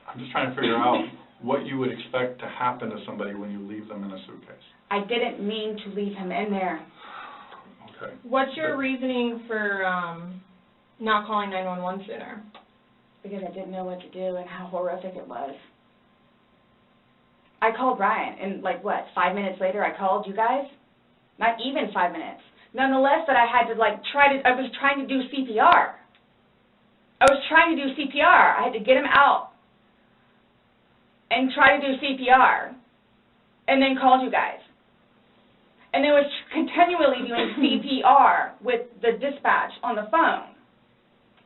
I'm just trying to figure out what you would expect to happen to somebody when you leave them in a suitcase. I didn't mean to leave him in there. Okay. What's your reasoning for, not calling 911 sooner? Because I didn't know what to do and how horrific it was. I called Ryan, and 5 minutes later I called you guys? Not even 5 minutes. Nonetheless, that I had to, I was trying to do CPR. I had to get him out and try to do CPR, and then called you guys. And then was continually doing CPR with the dispatch on the phone,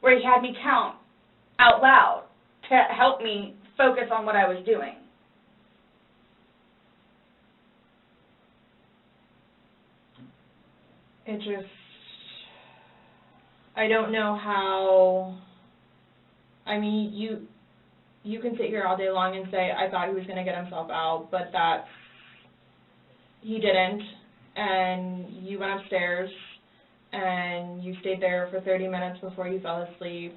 where he had me count out loud to help me focus on what I was doing. It just, I don't know how, I mean, you can sit here all day long and say, I thought he was going to get himself out, but that's, he didn't, and you went upstairs, and you stayed there for 30 minutes before you fell asleep.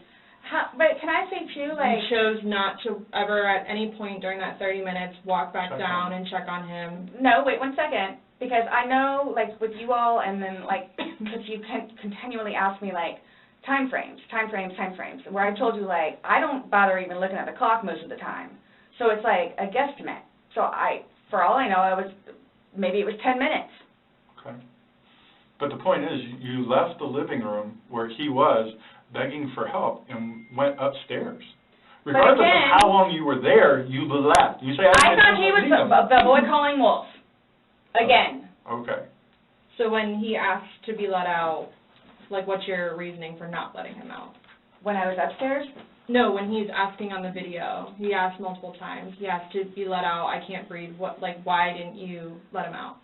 But can I say, too, You chose not to ever at any point during that 30 minutes walk back Check down on and check on him. No, wait 1 second. Because I know, with you all, and then, because you continually ask me, time frames, where I told you, I don't bother even looking at the clock most of the time. So it's a guesstimate. So for all I know, maybe it was 10 minutes. Okay. But the point is, you left the living room where he was begging for help and went upstairs. Regardless of how long you were there, you left. You say, I thought he was the boy calling wolf. Again. Okay. So when he asked to be let out, what's your reasoning for not letting him out? When I was upstairs? No, when he's asking on the video, he asked multiple times. He asked to be let out. I can't breathe. Why didn't you let him out?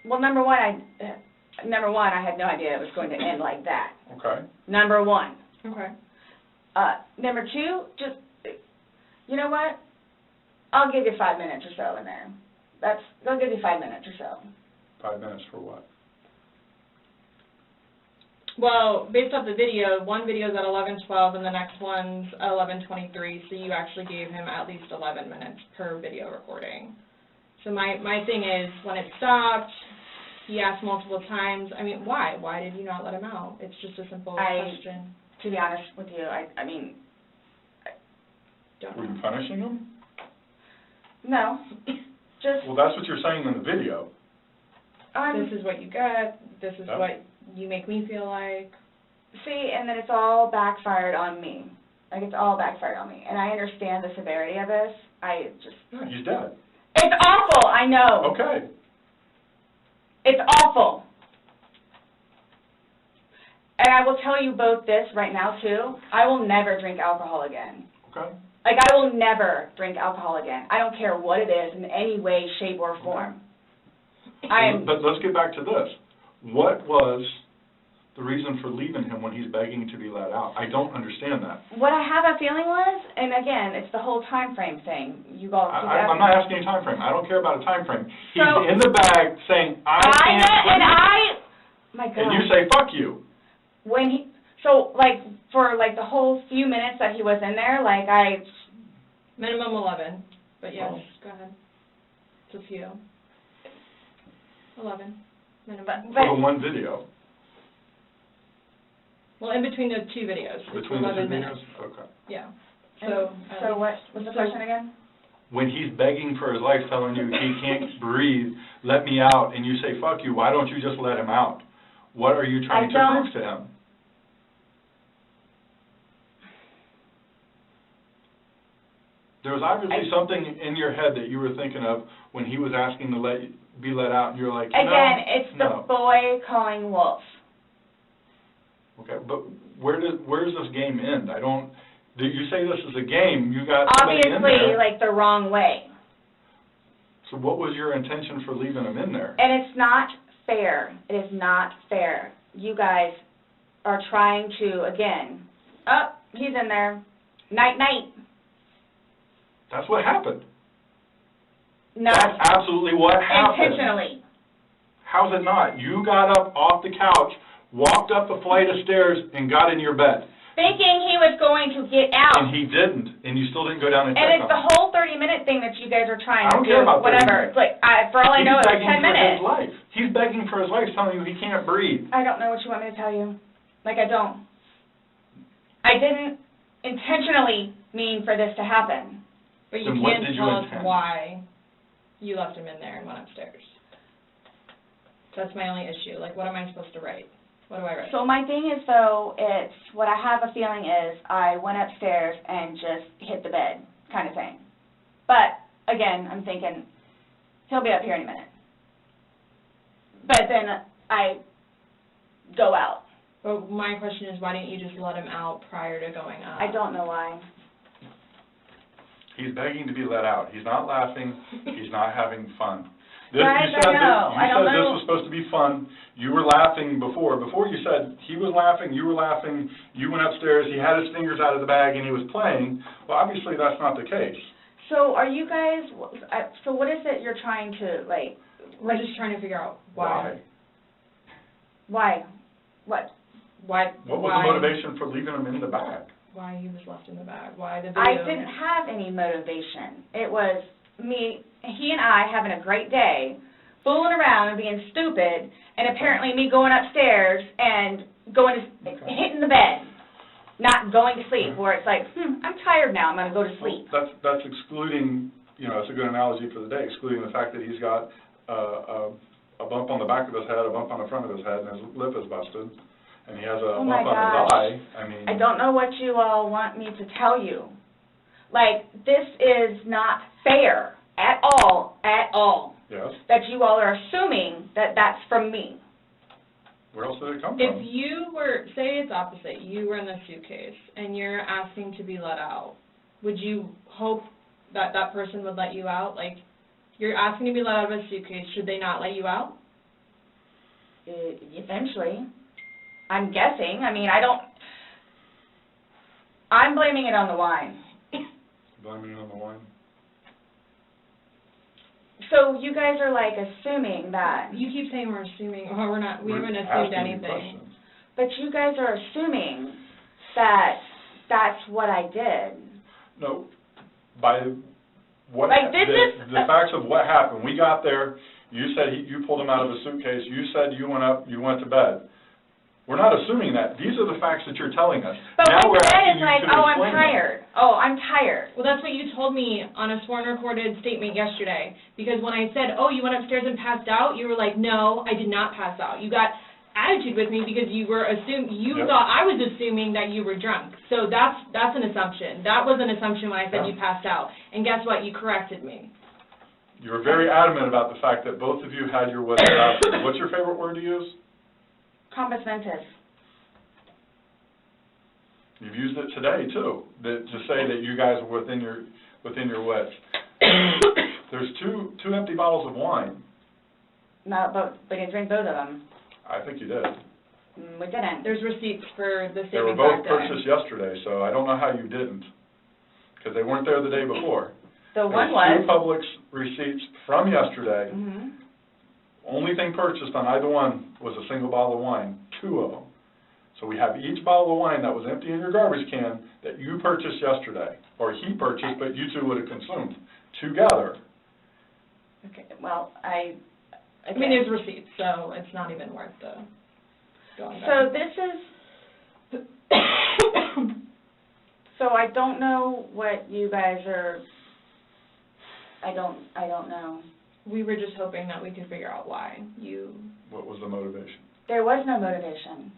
Well, number one, I had no idea it was going to end like that. Okay. Number one. Okay. Number two, just, you know what? I'll give you 5 minutes or so in there. They'll give you 5 minutes or so. 5 minutes for what? Well, based off the video, one video is at 11:12 and the next one's at 11:23, so you actually gave him at least 11 minutes per video recording. So my thing is, when it stopped, he asked multiple times, I mean, why? Why did you not let him out? It's just a simple question. To be honest with you, I mean... Don't Were you know. punishing him? No. Just... Well, that's what you're saying in the video. This is what you get, this is Yep. what you make me feel like. See, and then it's all backfired on me. It's all backfired on me. And I understand the severity of this. Yeah, he's dead. It's awful, I know. Okay. It's awful. And I will tell you both this right now, too. I will never drink alcohol again. Okay. I will never drink alcohol again. I don't care what it is in any way, shape, or form. But let's get back to this. What was the reason for leaving him when he's begging to be let out? I don't understand that. What I have a feeling was, and again, it's the whole time frame thing. You all keep I'm asking. not asking a time frame. I don't care about a time frame. He's So- in the bag saying, I can't. My God. And you say, fuck you. When he, so for the whole few minutes that he was in there, Minimum 11, but yes, Oh. go ahead. It's a few. 11, minimum. For the one video. Well, in between the two videos, it's Between the 11 two minutes. videos? Okay. Yeah. So what was the question again? when he's begging for his life, telling you he can't breathe, let me out, and you say, fuck you, why don't you just let him out? What are you trying to prove to him? There was obviously something in your head that you were thinking of when he was asking to be let out, and you're like, no, again, it's the no. boy calling wolf. Okay, but where does this game end? You say this is a game, you got somebody in Obviously, there. like the wrong way. So what was your intention for leaving him in there? And it's not fair. It is not fair. You guys are trying to, again, oh, he's in there. Night, night. That's what happened. No. That's absolutely what happened. Intentionally. How's it not? You got up off the couch, walked up a flight of stairs, and got in your bed. Thinking he was going to get out. And he didn't, and you still didn't go down and check And it's on the him. whole 30-minute thing that you guys are trying I to don't care do, about 30 whatever. minutes. It's like, for all I know, it's 10 minutes. He's begging for his life. He's begging for his life, telling you he can't breathe. I don't know what you want me to tell you. Like, I don't. I didn't intentionally mean for this to happen. But you Then what can't did you tell us intend? why you left him in there and went upstairs. That's my only issue. Like, what am I supposed to write? What do I write? So my thing is, though, it's what I have a feeling is I went upstairs and just hit the bed kind of thing. But, again, I'm thinking he'll be up here any minute. But then I go out. But my question is, why didn't you just let him out prior to going up? I don't know why. He's begging to be let out. He's not laughing. He's not having fun. Guys, I know. I don't know. This was supposed to be fun. You were laughing before. Before you said he was laughing, you were laughing, you went upstairs, he had his fingers out of the bag, and he was playing. Well, obviously that's not the case. So are you guys, so what is it you're trying to, like... We're just trying to figure out why. Why? What? Why? What was the motivation for leaving him in the bag? Why he was left in the bag? Why the video? I didn't have any motivation. It was me, he and I having a great day, fooling around and being stupid, and apparently me going upstairs and hitting the bed, not going to sleep, where it's like, I'm tired now, I'm going to go to sleep. Well, that's excluding, it's a good analogy for the day, excluding the fact that he's got a bump on the back of his head, a bump on the front of his head, and his lip is busted, and he has a bump on his eye. I don't know what you all want me to tell you. Like, this is not fair at all, Yes. that you all are assuming that that's from me. Where else did it come If from? you were, say it's opposite, you were in the suitcase and you're asking to be let out, would you hope that that person would let you out? Like, you're asking to be let out of a suitcase, should they not let you out? Eventually. I'm guessing. I mean, I'm blaming it on the wine. Blaming it on the wine? So you guys are like assuming that. You keep saying we're assuming, well, we're not, we We're haven't assumed asking anything. questions. But you guys are assuming that that's what I did. No, by what, Like, this is the facts of what happened. We got there, you said you pulled him out of a suitcase, you said you went up, you went to bed. We're not assuming that. These are the facts that you're telling us. But now what we're you said asking is you like, to oh, I'm explain them. tired. Oh, I'm tired. Well, that's what you told me on a sworn recorded statement yesterday, because when I said, oh, you went upstairs and passed out, you were like, no, I did not pass out. You got attitude with me because you were Yep. thought I was assuming that you were drunk. So that's an assumption. That was an assumption when I said Yeah. you passed out. And guess what? You corrected me. You were very adamant about the fact that both of you had your wits about you. What's your favorite word to use? Compass mentis. You've used it today, too, to say that you guys were within your wits. There's two empty bottles of wine. No, but we didn't drink both of them. I think you did. We didn't. There's receipts for the They were same both exact day. purchased yesterday, so I don't know how you didn't, because they weren't there the day before. The one There's was. two Publix receipts from yesterday. Mhm. Only thing purchased on either one was a single bottle of wine, two of them. So we have each bottle of wine that was empty in your garbage can that you purchased yesterday, or he purchased, but you two would have consumed together. Okay, well, I mean, there's receipts, so it's not even worth the going back. So this is, so I don't know what you guys are I don't know. We were just hoping that we could figure out why you... What was the motivation? There was no motivation.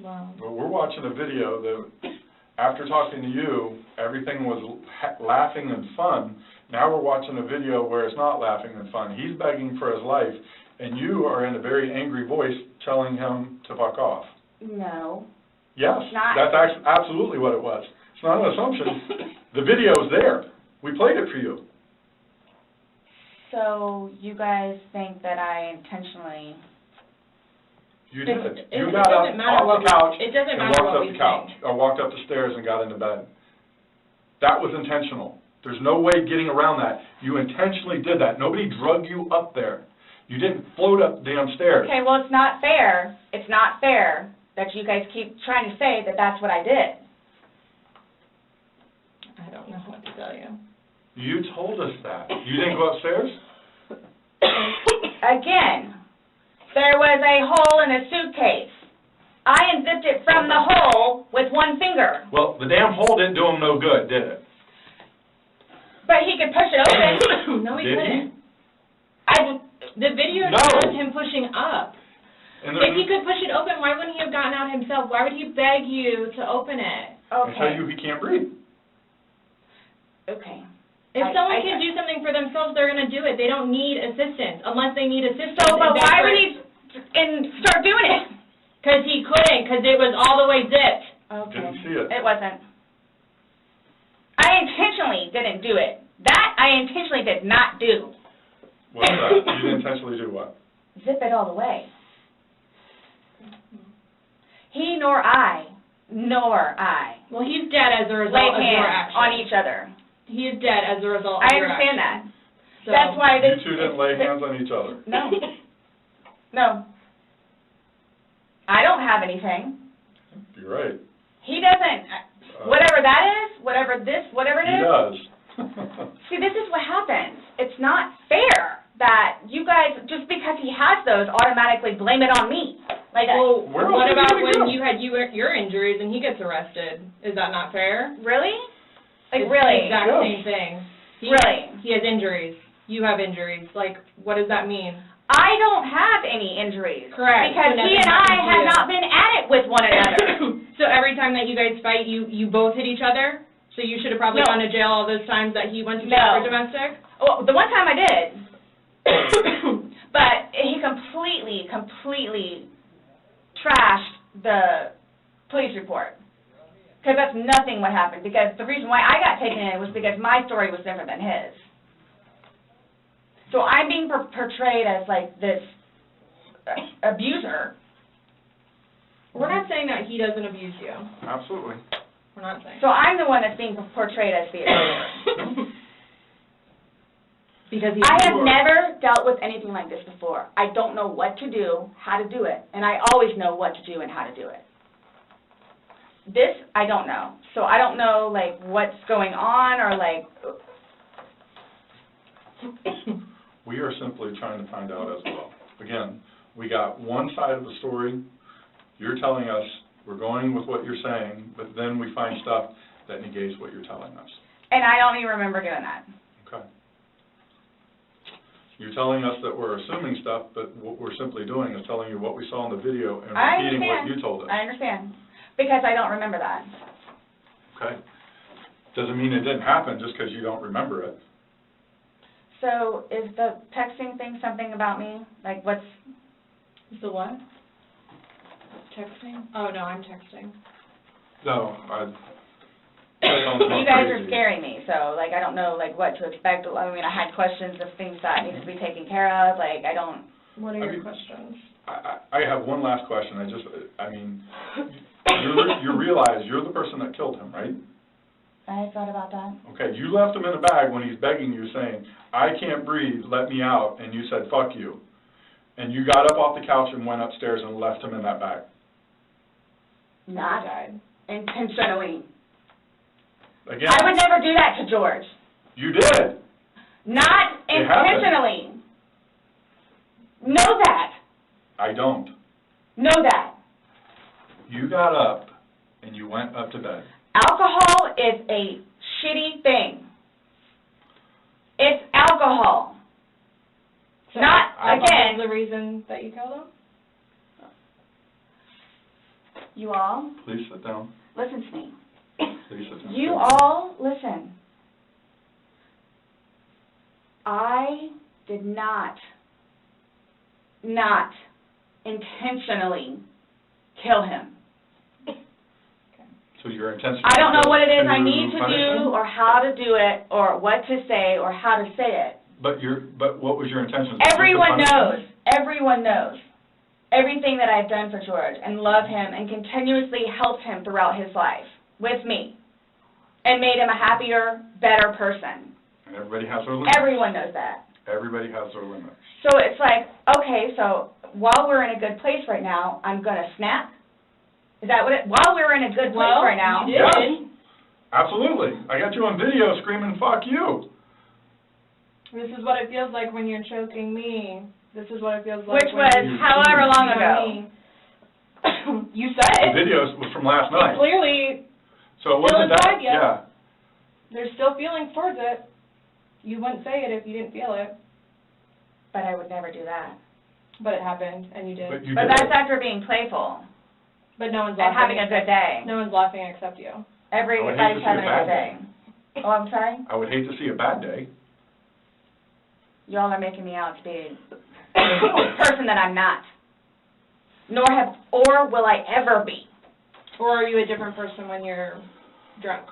Well, But we're watching a video that, after talking to you, everything was laughing and fun. Now we're watching a video where it's not laughing and fun. He's begging for his life, and you are in a very angry voice telling him to fuck off. No. Yes, It's not. that's absolutely what it was. It's not an assumption. The video's there. We played it for you. So you guys think that I intentionally... You did. It You got up doesn't matter off what the couch it doesn't and matter walked what up we the couch, think. or walked up the stairs and got into bed. That was intentional. There's no way getting around that. You intentionally did that. Nobody drug you up there. You didn't float up the damn stairs. Okay, well, it's not fair. It's not fair that you guys keep trying to say that that's what I did. I don't know what to tell you. You told us that. You didn't go upstairs? Again, there was a hole in a suitcase. I unzipped it from the hole with one finger. Well, the damn hole didn't do him no good, did it? But he could push it open. No, he Did he? couldn't. The video No. shows him pushing up. And If he could push it open, why wouldn't he have gotten out himself? Why would he beg you to open it? and tell Okay. you he can't breathe. Okay. If someone I- can do something for themselves, they're going to do it. They don't need assistance unless they need assistance. So, but why would he start doing it? Because he couldn't, because it was all the way zipped. Okay. Didn't see it. It wasn't. I intentionally didn't do it. That I intentionally did not do. What's that? You didn't intentionally do what? Zip it all the way. He nor I Well, he's dead as a result laid of your hands action. on each other. He is dead as a result of I your understand action. that. That's why You this... two didn't lay hands on each other. No. No. I don't have anything. You're right. He doesn't. Whatever that is, whatever it He is. does. See, this is what happens. It's not fair that you guys, just because he has those, automatically blame it on me. Like, Well, Where what else about are you when gonna go? you had your injuries and he gets arrested? Is that not fair? really? Like, It's really? the exact Yes. same thing. Really? He has injuries. You have injuries. Like, what does that mean? I don't have any injuries. Correct. Because So he nothing and I happened to have you. not been at it with one another. So every time that you guys fight, you both hit each other? So you should have probably No. gone to jail all those times that he went to No. jail for domestic? Well, the one time I did. But he completely trashed the police report. Because that's nothing what happened. Because the reason why I got taken in was because my story was different than his. So I'm being portrayed as, like, this abuser. We're not saying that he doesn't abuse you. Absolutely. We're not saying. So I'm the one that's being portrayed as the abuser. Because I have never dealt with anything like this before. I don't know what to do, how to do it, and I always know what to do and how to do it. This, I don't know. So I don't know, like, what's going on or, like... We are simply trying to find out as well. Again, we got one side of the story. You're telling us we're going with what you're saying, but then we find stuff that negates what you're telling us. And I don't even remember doing that. Okay. You're telling us that we're assuming stuff, but what we're simply doing is telling you what we saw in the video and I repeating what understand. you told us. I understand. Because I don't remember that. Okay. Doesn't mean it didn't happen just because you don't remember it. So is the texting thing something about me? Like, what's... The what? Texting? Oh, no, I'm texting. No, You guys are scaring me, so, like, I don't know, like, what to expect. I mean, I had questions of things that need to be taken care of. Like, I don't... What are your questions? I have one last question. You realize you're the person that killed him, right? I thought about that. Okay, you left him in a bag when he's begging you, saying, I can't breathe, let me out, and you said, fuck you. And you got up off the couch and went upstairs and left him in that bag. Not intentionally. Again, I would never do that to George. you did. Not It happened. intentionally. Know that. I don't. Know that. You got up and you went up to bed. Alcohol is a shitty thing. It's alcohol. So Not, alcohol again, is the reason that you killed him? you all, Please sit down. listen to me. Please sit down. You all, listen. I did not intentionally kill him. So your intention. I don't know what it is I need to punish do, him? or how to do it, or what to say, or how to say it. But what was your intention? Just to Everyone punish him? knows. Everyone knows everything that I've done for George, and love him, and continuously helped him throughout his life with me, and made him a happier, better person. And everybody has their limits. Everyone knows that. Everybody has their limits. So it's like, okay, so while we're in a good place right now, I'm gonna snap? Is that what it, while we're in a good place right now? you did. Yes. Absolutely. I got you on video screaming, "Fuck you." This is what it feels like when you're choking me. This is what it feels like Which when was you're however long cheating ago. on me. You said The it. video was from last night. Clearly, So it still wasn't that, inside you. yeah. there's still feelings towards it. You wouldn't say it if you didn't feel it, But I would never do that. but it happened, and you did. But you But did. that's after being playful But no one's and laughing. having a good day. No one's laughing except you. I would hate to Everybody's see having a a good bad day. Oh, I'm sorry? I would hate to see a bad day. Y'all are making me out to be a person that I'm not. Or will I ever be. Or are you a different person when you're drunk?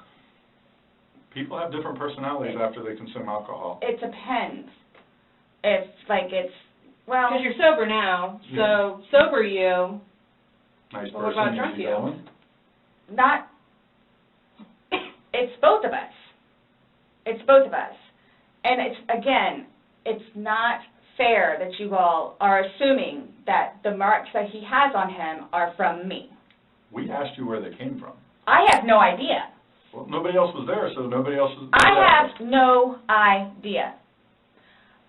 People have different personalities after they consume alcohol. It depends. Well, Because you're sober now, so sober you. Nice Well, what person, about drunk easy you? going. not, it's both of us. It's both of us. And it's not fair that you all are assuming that the marks that he has on him are from me. We asked you where they came from. I have no idea. Well, nobody else was there, so nobody else is. I have no idea.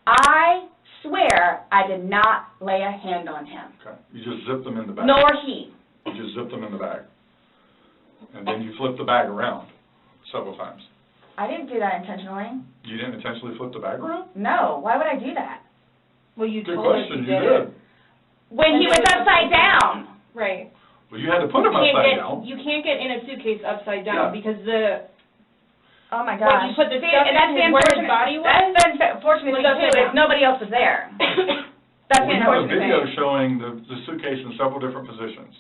I swear I did not lay a hand on him, Okay, you just zipped them in the bag. nor he. You just zipped them in the bag. And then you flipped the bag around several times. I didn't do that intentionally. You didn't intentionally flip the bag around? No, why would I do that? Well, you Good told us question, you you did. did. When he was upside down. Right. Well, you had to put them upside down. You can't get in a suitcase upside down Yeah. because the Oh my What, gosh. you put the See, stuff and that's in the where his unfortunate, body was? that's the unfortunate Was thing upside too, is down. nobody else was there. That's the We have a unfortunate video thing. showing the suitcase in several different positions.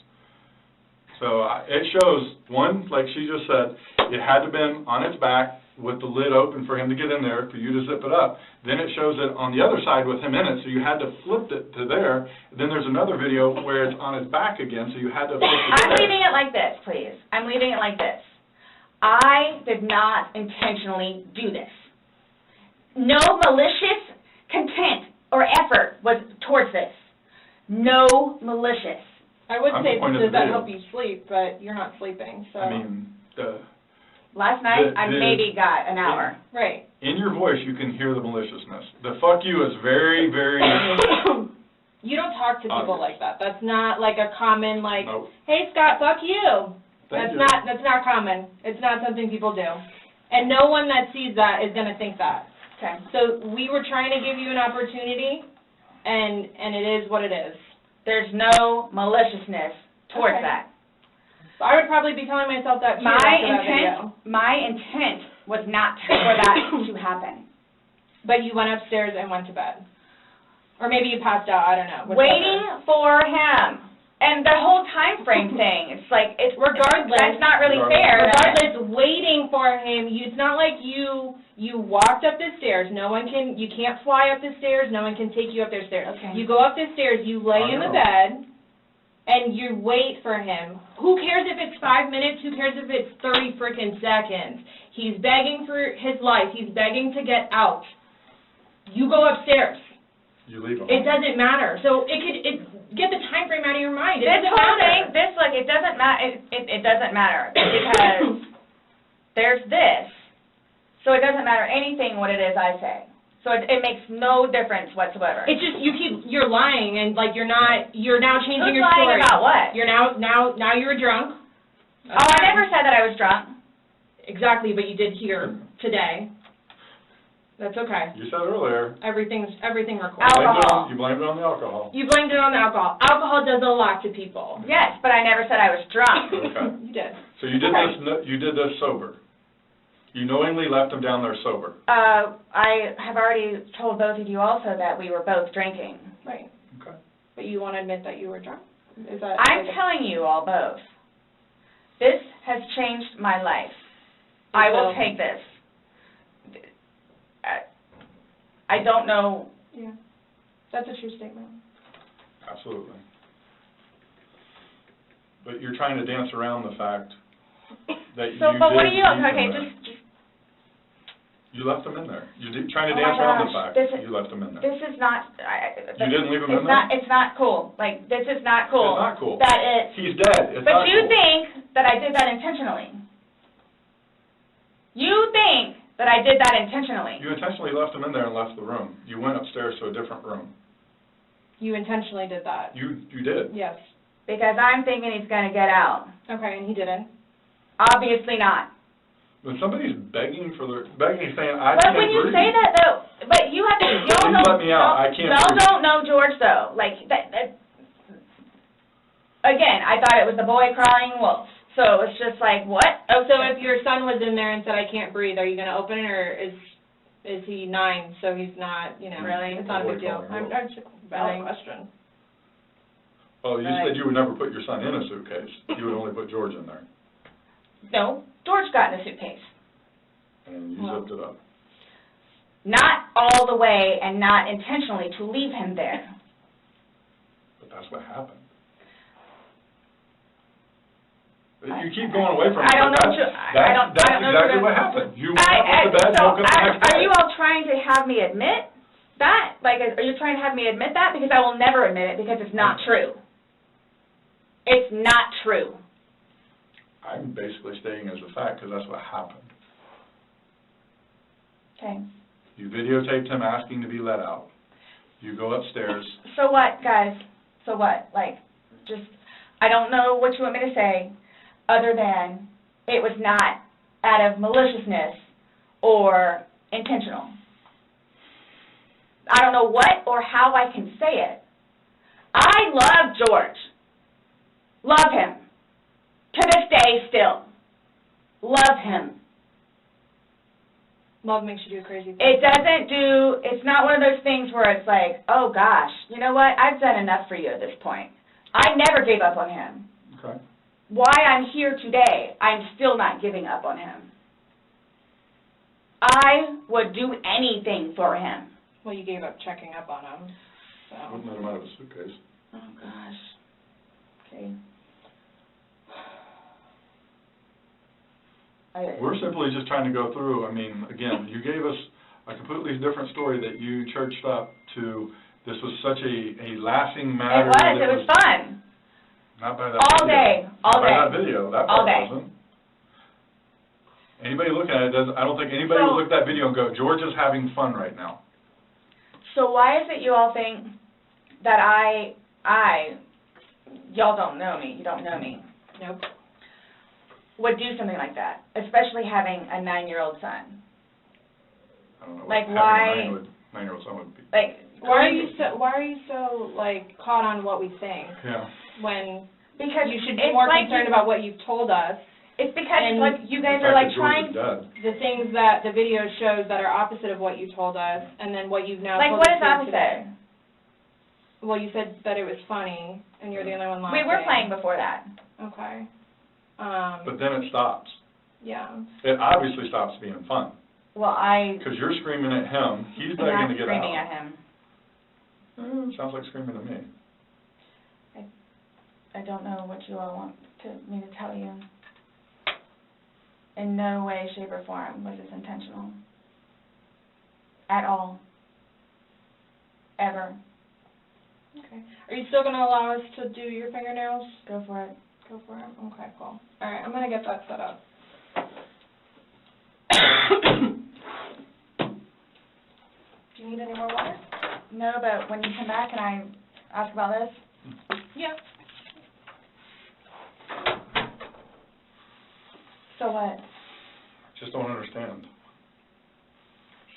So it shows, one, like she just said, it had to been on its back with the lid open for him to get in there, for you to zip it up. Then it shows it on the other side with him in it, so you had to flip it to there. Then there's another video where it's on his back again, so you had to flip it to I'm there. leaving it like this, please. I'm leaving it like this. I did not intentionally do this. No malicious content or effort was towards this. No malicious. I would I'm say, disappointed does that video. help you sleep, but you're not sleeping, so. I mean, Last night, I The- maybe got an hour. Right. in your voice, you can hear the maliciousness. The fuck you is very, very, You don't talk to people Obvious. like that. That's not like a common, like, Nope. hey, Scott, fuck you. Thank That's not common. It's not something people do. And no one that sees that is going to think that. Okay. So we were trying to give you an opportunity, and it is what it is. There's no maliciousness towards Okay. that. So I would probably be telling myself that too after that video. My intent was not for that to happen. But you went upstairs and went to bed. Or maybe you passed out, I don't know. whichever. Waiting for him. And the whole time frame thing, it's like, Regardless. that's not really fair. Regardless, waiting for him, it's not like you walked up the stairs. You can't fly up the stairs, no one can take you up the stairs. Okay. You go up the stairs, you lay in the bed, and you wait for him. Who cares if it's 5 minutes? Who cares if it's 30 freaking seconds? He's begging for his life. He's begging to get out. You go upstairs. you leave them. It doesn't matter. So get the time frame out of your mind. It This doesn't whole matter. thing, it doesn't matter, it doesn't matter, because there's this, so it doesn't matter anything what it is I say. So it makes no difference whatsoever. It's just you're lying, and like you're now changing Who's your lying story. about what? You're now you're drunk. Oh, I never said that I was drunk. Exactly, but you did here today. That's okay. You said earlier. Everything records. Alcohol. You blamed it on the alcohol. You blamed it on the alcohol. Alcohol does a lot to people. Yes, but I never said I was drunk. Okay. You did. So you did this. You did this sober. You knowingly left him down there sober. I have already told both of you also that we were both drinking. Right. Okay. But you want to admit that you were drunk? Is that? I'm telling you all both. This has changed my life. I will take this. I don't know. Yeah. That's a true statement. Absolutely. But you're trying to dance around the fact that you So, but what are did you, leave him okay, there. just. You left him in there. You're trying to Oh dance my around the gosh, fact you left him in there. This is not, You didn't leave him in there? It's not cool. Like, this is not cool. It's not cool. That it's. He's dead. It's But not you cool. think that I did that intentionally. You think that I did that intentionally. You intentionally left him in there and left the room. You went upstairs to a different room. You intentionally did that. You did. Yes. Because I'm thinking he's going to get out. Okay, and he didn't. Obviously not. When somebody's begging, saying, I But can't when you breathe. say that, though, but you have to, y'all Please let me out. I can't y'all breathe. don't know George, though. Like, that, again, I thought it was the boy crying wolf. So it's just like, what? Oh, so if your son was in there and said, I can't breathe, are you going to open it, or is he 9, so he's not, Really? It's not a big deal. I'm just a valid Really? question. Oh, you Right. said you would never put your son in a suitcase. You would only put George in there. No, George got in a suitcase. And you zipped it up. Not all the way and not intentionally to leave him there. But that's what happened. You keep going away from it. I don't know. That's exactly what happened. You went up to bed, So, woke up the next are day. you all trying to have me admit that? Like, are you trying to have me admit that? Because I will never admit it because it's not true. It's not true. I'm basically stating as a fact because that's what happened. Okay. You videotaped him asking to be let out. You go upstairs. So what, guys? So what? Like, just, I don't know what you want me to say other than it was not out of maliciousness or intentional. I don't know what or how I can say it. I love George. Love him. To this day still. Love him. Love makes you do crazy things. It's not one of those things where it's like, oh gosh, you know what, I've done enough for you at this point. I never gave up on him. Okay. Why I'm here today, I'm still not giving up on him. I would do anything for him. Well, you gave up checking up on him, so. Wouldn't let him out of a suitcase. Oh gosh. Okay. We're simply just trying to go through, I mean, again, you gave us a completely different story that you churched up to, this was such a lasting matter. It was fun. Not by that All video. day, all Not day. by that video, that All part day. wasn't. Anybody looking at it doesn't, I don't think anybody would look at that video and go, George is having fun right now. So why is it you all think that y'all don't know me, you don't know me, Nope. would do something like that, especially having a 9-year-old son? I don't know Like, what why- having a 9-year-old son would be. Like, Why are you so like caught on what we think Yeah. when because you should be it's more like concerned about what you've told us? It's because and like you guys The are fact like that George trying. is dead. The things that the video shows that are opposite of what you told us, and then what you've now Like, told what us is here opposite? today. Well, you said that it was funny, and you're the only one laughing. We were playing before that. Okay. But then it stops. Yeah. It obviously stops being fun. Well, I Because you're screaming at him, he's am begging not to get screaming out. at him. Sounds like screaming to me. I don't know what you all want me to tell you. In no way, shape, or form was this intentional. At all. Ever. Okay. Are you still going to allow us to do your fingernails? Go for it. Go for it? Okay, cool. All right, I'm going to get that set up. Do you need any more water? No, but when you come back and I ask about this, Yeah. so what? Just don't understand.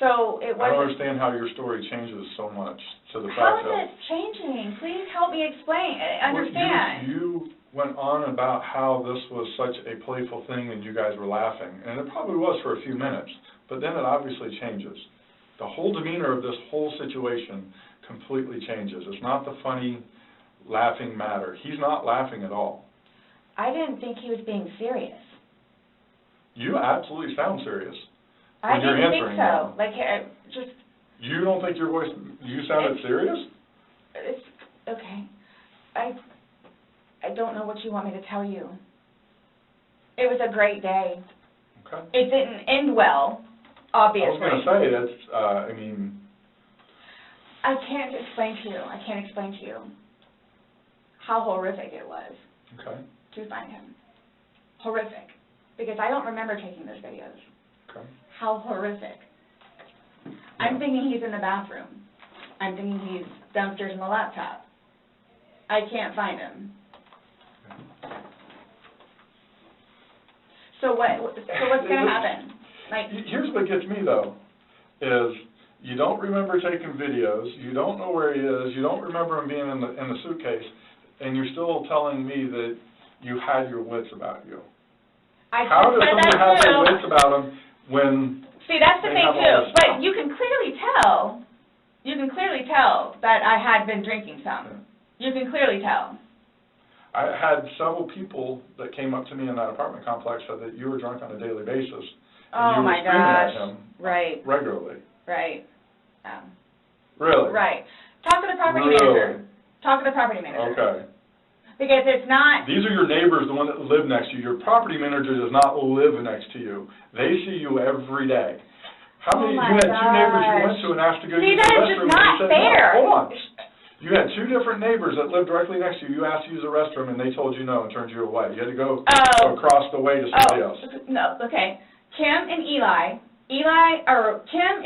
So it I don't wasn't... understand how your story changes so much to the How fact is that... it changing? Please help me explain, understand. You went on about how this was such a playful thing and you guys were laughing, and it probably was for a few minutes, but then it obviously changes. The whole demeanor of this whole situation completely changes. It's not the funny, laughing matter. He's not laughing at all. I didn't think he was being serious. You absolutely sound serious. I when you're didn't think answering so. Like, just... You don't think your voice, you sounded serious? It's, okay. I don't know what you want me to tell you. It was a great day. Okay. It didn't end well, obviously. I was going to say, that's, I mean... I can't explain to you how horrific it was Okay. to find him. Horrific. Because I don't remember taking those videos. Okay. How horrific. I'm thinking he's in the bathroom. I'm thinking he's downstairs in the laptop. I can't find him. So what's going to happen? Like, here's what gets me, though, is you don't remember taking videos, you don't know where he is, you don't remember him being in the suitcase, and you're still telling me that you had your wits about you. How does somebody have their wits about them when... See, that's the thing, too. But you can clearly tell that I had been drinking some. You can clearly tell. I had several people that came up to me in that apartment complex said that you were drunk on a daily basis. And Oh, my gosh. you were screaming at him Right. regularly. Right. Really? Right. Talk to the property manager. Talk to the property manager. Okay. Because it's not... These are your neighbors, the one that live next to you. Your property manager does not live next to you. They see you every day. How many? You had two neighbors you went to and asked to go use the restroom. See, that is just not fair. No. Hold on. You had two different neighbors that lived directly next to you. You asked to use the restroom, and they told you no and turned you away. You had to go across the way to somebody else. No, okay. Kim and Kim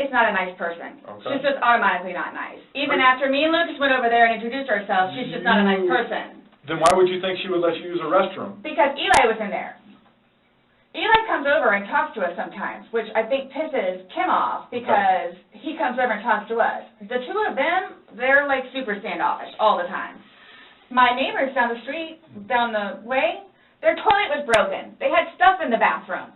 is not a nice person. Okay. She's just automatically not nice. Even after me and Lucas went over there and introduced ourselves, she's just not a nice person. Then why would you think she would let you use a restroom? Because Eli was in there. Eli comes over and talks to us sometimes, which I think pisses Kim off because he comes over and talks to us. The two of them, they're like super standoffish all the time. My neighbors down the street, down the way, their toilet was broken. They had stuff in the bathroom.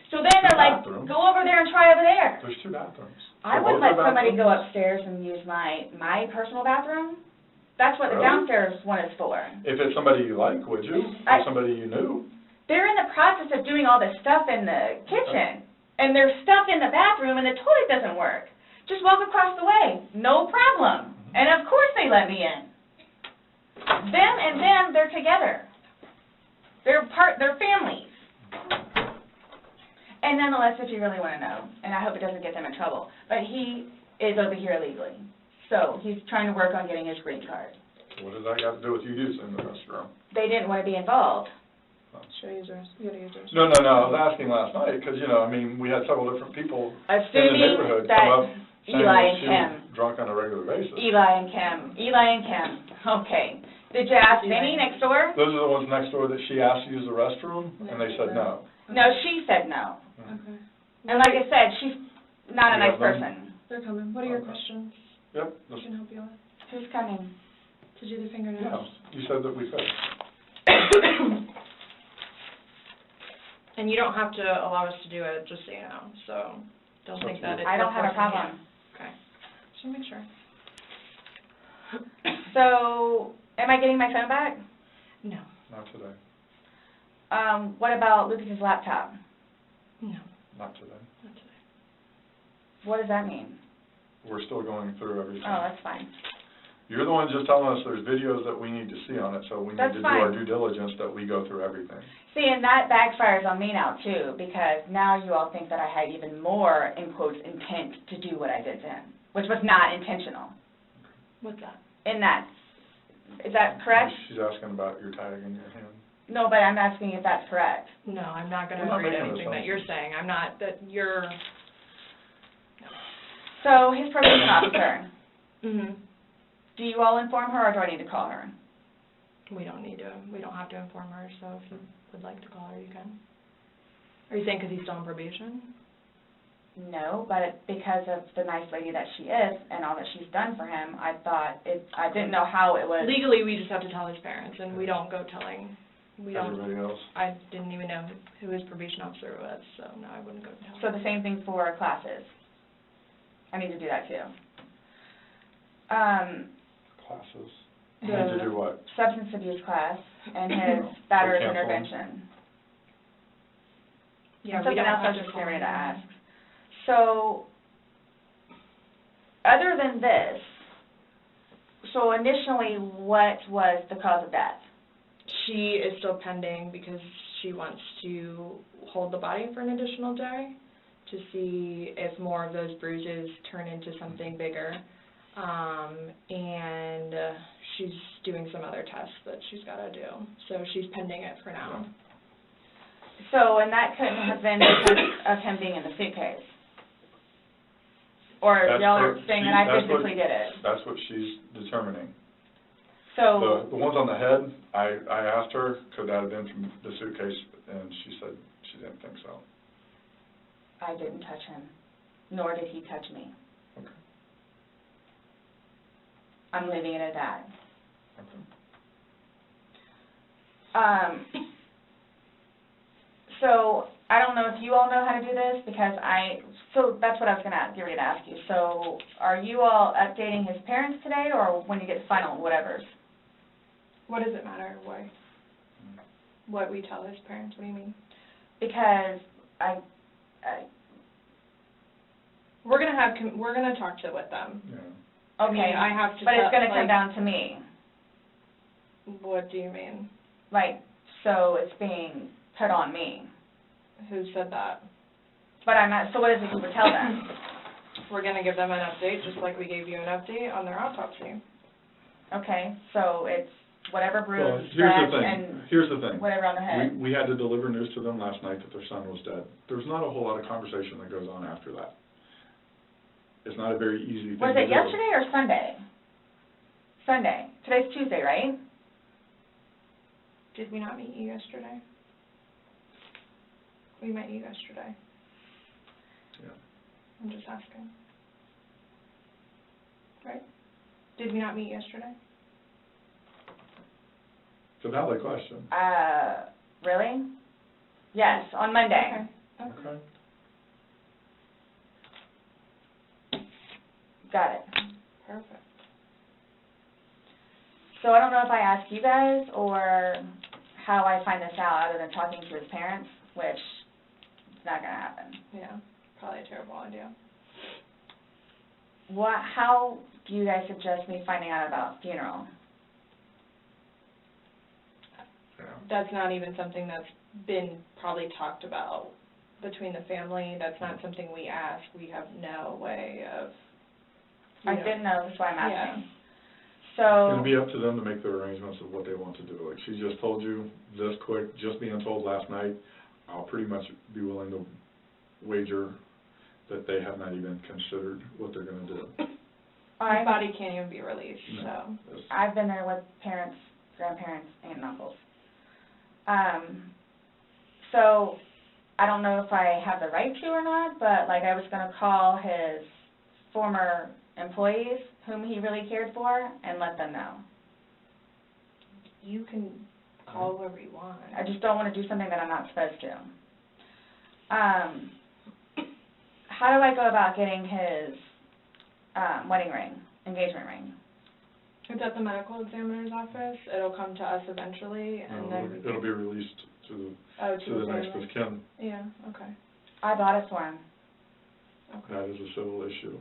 So then they're like, go over there and try over there. There's two bathrooms. I wouldn't let somebody go upstairs and use my personal bathroom. That's what the downstairs one is for. If it's somebody you like, would you? Or somebody you knew? They're in the process of doing all this stuff in the kitchen, and there's stuff in the bathroom, and the toilet doesn't work. Just walk across the way, no problem. And of course they let me in. Them and them, they're together. They're families. And nonetheless, if you really want to know, and I hope it doesn't get them in trouble, but he is over here illegally. So he's trying to work on getting his green card. What does that got to do with you using the restroom? They didn't want to be involved. Should I use yours? You gotta use yours. No. I was asking last night because, we had several different people in the neighborhood come up saying that she was drunk on a regular basis. Eli and Kim. Okay. Did you ask any next door? Those are the ones next door that she asked to use the restroom, and they said no. No, she said no. Okay. And like I said, she's not a nice person. They're coming. What are your questions? Yep. I can help you with. Who's coming? To do the fingernails. Yeah, you said that we could. And you don't have to allow us to do it, just so you know. So don't think that it's... I don't have a problem. Okay. Just want to make sure. So, am I getting my phone back? No. Not today. What about Lucas's laptop? No. Not today. Not today. What does that mean? We're still going through everything. Oh, that's fine. You're the one just telling us there's videos that we need to see on it, so we need to do our due diligence that we go through everything. See, and that backfires on me now, too, because now you all think that I had even more, in quotes, intent to do what I did to him, which was not intentional. What's that? Is that correct? She's asking about your tag in your hand. No, but I'm asking if that's correct. No, I'm not going to agree to anything that you're saying. I'm not, that you're... So, his probation officer. Mm-hmm. Do you all inform her, or do I need to call her? We don't have to inform her, so if you would like to call her, you can. Are you saying because he's still on probation? no, but because of the nice lady that she is and all that she's done for him, I thought I didn't know how it was. Legally, we just have to tell his parents, and we don't go telling, Everybody else? I didn't even know who his probation officer was, so no, I wouldn't go tell him. So the same thing for classes. I need to do that too. Classes? You need to do what? Substance abuse class and his batterer's cancel him? intervention. Yeah, And we something don't else I have was to just call getting ready to him. ask. So, other than this, so initially, what was the cause of death? She is still pending because she wants to hold the body for an additional day to see if more of those bruises turn into something bigger. And she's doing some other tests that she's got to do. So she's pending it for now. So, and that couldn't have been because of him being in the suitcase? Or That's y'all her- are saying she- that I that's what- physically did it? That's what she's determining. So, The ones on the head, I asked her, could that have been from the suitcase, and she said she didn't think so. I didn't touch him, nor did he touch me. Okay. I'm leaving it at that. Okay. So, I don't know if you all know how to do this, because so that's what I was going to get ready to ask you. So, are you all updating his parents today, or when you get final whatevers? What does it matter what we tell his parents? What do you mean? Because We're gonna talk with them. Yeah. okay, I have to but it's tell- going to come like- down to me. What do you mean? Like, so it's being put on me. Who said that? But I'm not, so what is it you would tell them? We're gonna give them an update, just like we gave you an update on their autopsy. Okay, so it's whatever Well, bruise, here's scratch, the thing, and here's the thing. whatever on the head. We had to deliver news to them last night that their son was dead. There's not a whole lot of conversation that goes on after that. It's not a very easy thing to do. Was it yesterday or Sunday? Sunday. Today's Tuesday, right? Did we not meet you yesterday? We met you yesterday. Yeah. I'm just asking. Right? Did we not meet yesterday? It's a valid question. Really? Yes, on Monday. Okay. Okay. Got it. Perfect. So I don't know if I ask you guys or how I find this out other than talking to his parents, which is not going to happen. Yeah, probably a terrible idea. How do you guys suggest me finding out about funeral? Yeah. That's not even something that's been probably talked about between the family. That's not something we ask. We have no way of, I didn't know, that's why I'm asking. It's So, going to be up to them to make the arrangements of what they want to do. Like she just told you this quick, just being told last night, I'll pretty much be willing to wager that they have not even considered what they're going to do. His body can't even be released, No. so. It's- I've been there with parents, grandparents, and uncles. So, I don't know if I have the right to or not, but like I was going to call his former employees whom he really cared for and let them know. You can call whoever you want. I just don't want to do something that I'm not supposed to. How do I go about getting his wedding ring, engagement ring? It's at the medical examiner's office. It'll come to us eventually, and then we it'll be released to to the next family. of kin. Yeah, okay. I bought it for him. Okay. That is a civil issue.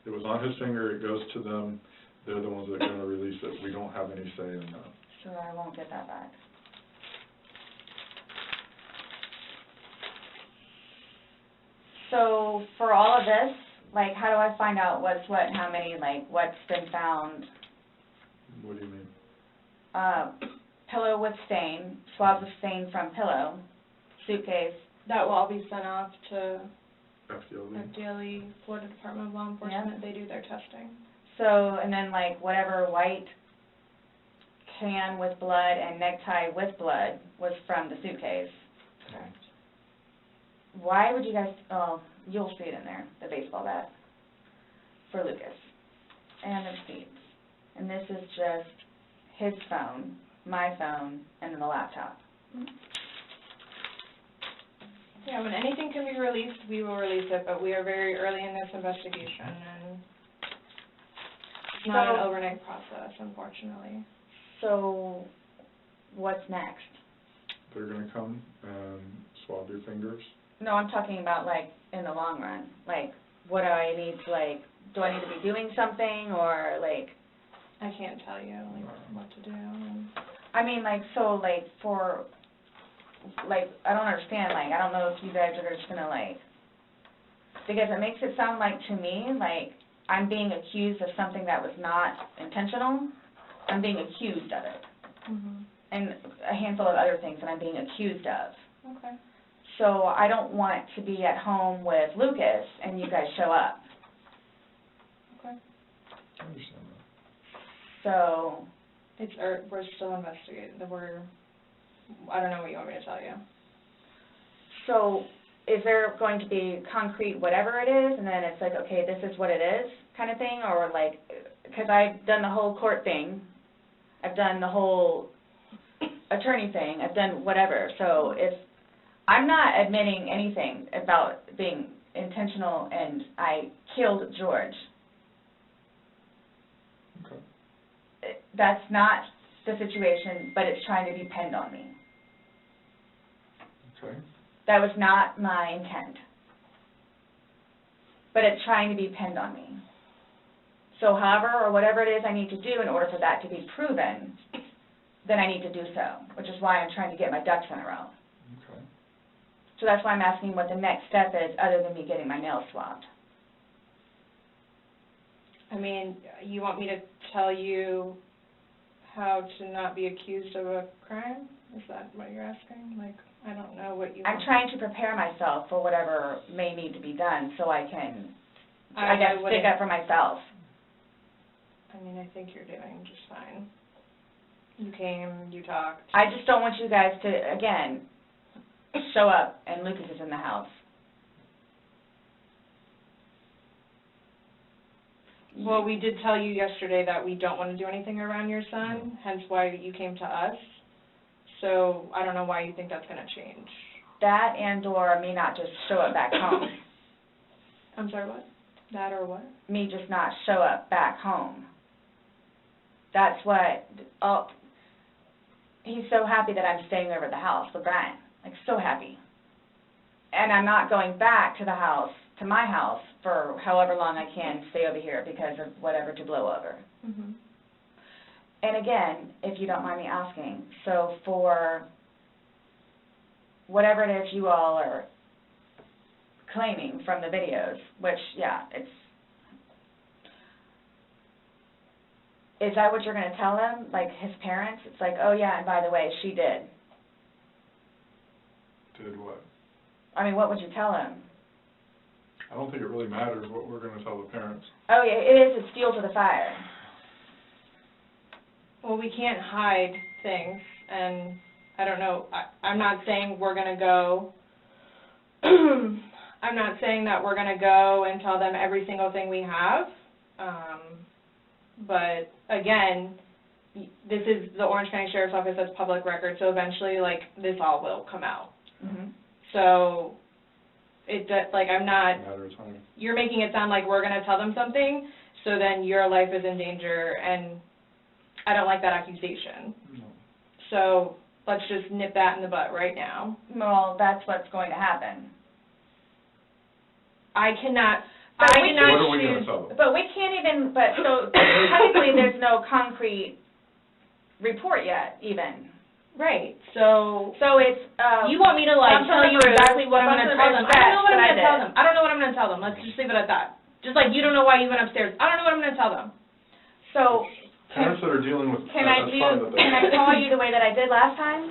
It was on his finger, it goes to them, they're the ones that are going to release it. We don't have any say in that. So I won't get that back. So for all of this, like, how do I find out what's what, how many, like, what's been found? What do you mean? Pillow with stain, swabs of stain from pillow, suitcase. That will all be sent off to FDLE? FDLE, Florida Department of Law Enforcement. They do their testing. So, and then like whatever white can with blood and necktie with blood was from the suitcase. Correct. why would you guys, you'll see it in there, the baseball bat for Lucas, and the receipts. And this is just his phone, my phone, and then the laptop. Yeah, when anything can be released, we will release it, but we are very early in this investigation, and it's not an overnight process, unfortunately. So, what's next? They're gonna come and swab your fingers. No, I'm talking about, like, in the long run. Like, what do I need to, like, do I need to be doing something, or, like... I can't tell you, like, what to do. And I mean, like, so, like, for, like, I don't understand, like, I don't know if you guys are just gonna, like, because it makes it sound like, to me, like, I'm being accused of something that was not intentional. I'm being accused of it. And a handful of other things that I'm being accused of. Okay. So I don't want to be at home with Lucas and you guys show up. Okay. I understand that. So, We're still investigating. I don't know what you want me to tell you. so is there going to be concrete whatever it is, and then it's like, okay, this is what it is kind of thing, or like, because I've done the whole court thing, I've done the whole attorney thing, I've done whatever, so if I'm not admitting anything about being intentional and I killed George. Okay. That's not the situation, but it's trying to be pinned on me. Okay. That was not my intent. But it's trying to be pinned on me. So however or whatever it is I need to do in order for that to be proven, then I need to do so, which is why I'm trying to get my ducks in a row. Okay. So that's why I'm asking what the next step is other than me getting my nails swabbed. I mean, you want me to tell you how to not be accused of a crime? Is that what you're asking? Like, I don't know what you want. I'm trying to prepare myself for whatever may need to be done so I can, I guess, stick up for myself. I mean, I think you're doing just fine. You came, you talked. I just don't want you guys to, again, show up and Lucas is in the house. Well, we did tell you yesterday that we don't want to do anything around your son, hence why you came to us. So I don't know why you think that's going to change. That and or me not just show up back home. I'm sorry, what? That or what? Me just not show up back home. That's what, he's so happy that I'm staying over at the house with Brian. Like, so happy. And I'm not going back to the house, to my house, for however long I can stay over here because of whatever to blow over. Mm-hmm. And again, if you don't mind me asking, so for whatever it is you all are claiming from the videos, which, yeah, is that what you're going to tell them, like his parents? It's like, oh yeah, and by the way, she did. Did what? I mean, what would you tell him? I don't think it really matters what we're gonna tell the parents. Oh yeah, it is, it's fuel to the fire. Well, we can't hide things, and I don't know, I'm not saying we're going to go, I'm not saying that we're going to go and tell them every single thing we have, but again, this is the Orange County Sheriff's Office, that's public record, so eventually, like, this all will come out. Mm-hmm. So, like, I'm not, Matter of time. you're making it sound like we're going to tell them something, so then your life is in danger, and I don't like that accusation. No. So let's just nip that in the butt right now. Well, that's what's going to happen. I cannot But What are we gonna tell them? But we can't even, so technically there's no concrete report yet, even. Right, so it's, you want me to, like, some tell you sort of exactly what I'm going to tell them. I don't know what I'm going to tell that I them. I don't know what I'm going to tell them. Let's just leave it at that. Just like you don't know why you went upstairs. I don't know what I'm going to tell them. So, Parents that are dealing with, can I call you the way that I did last time?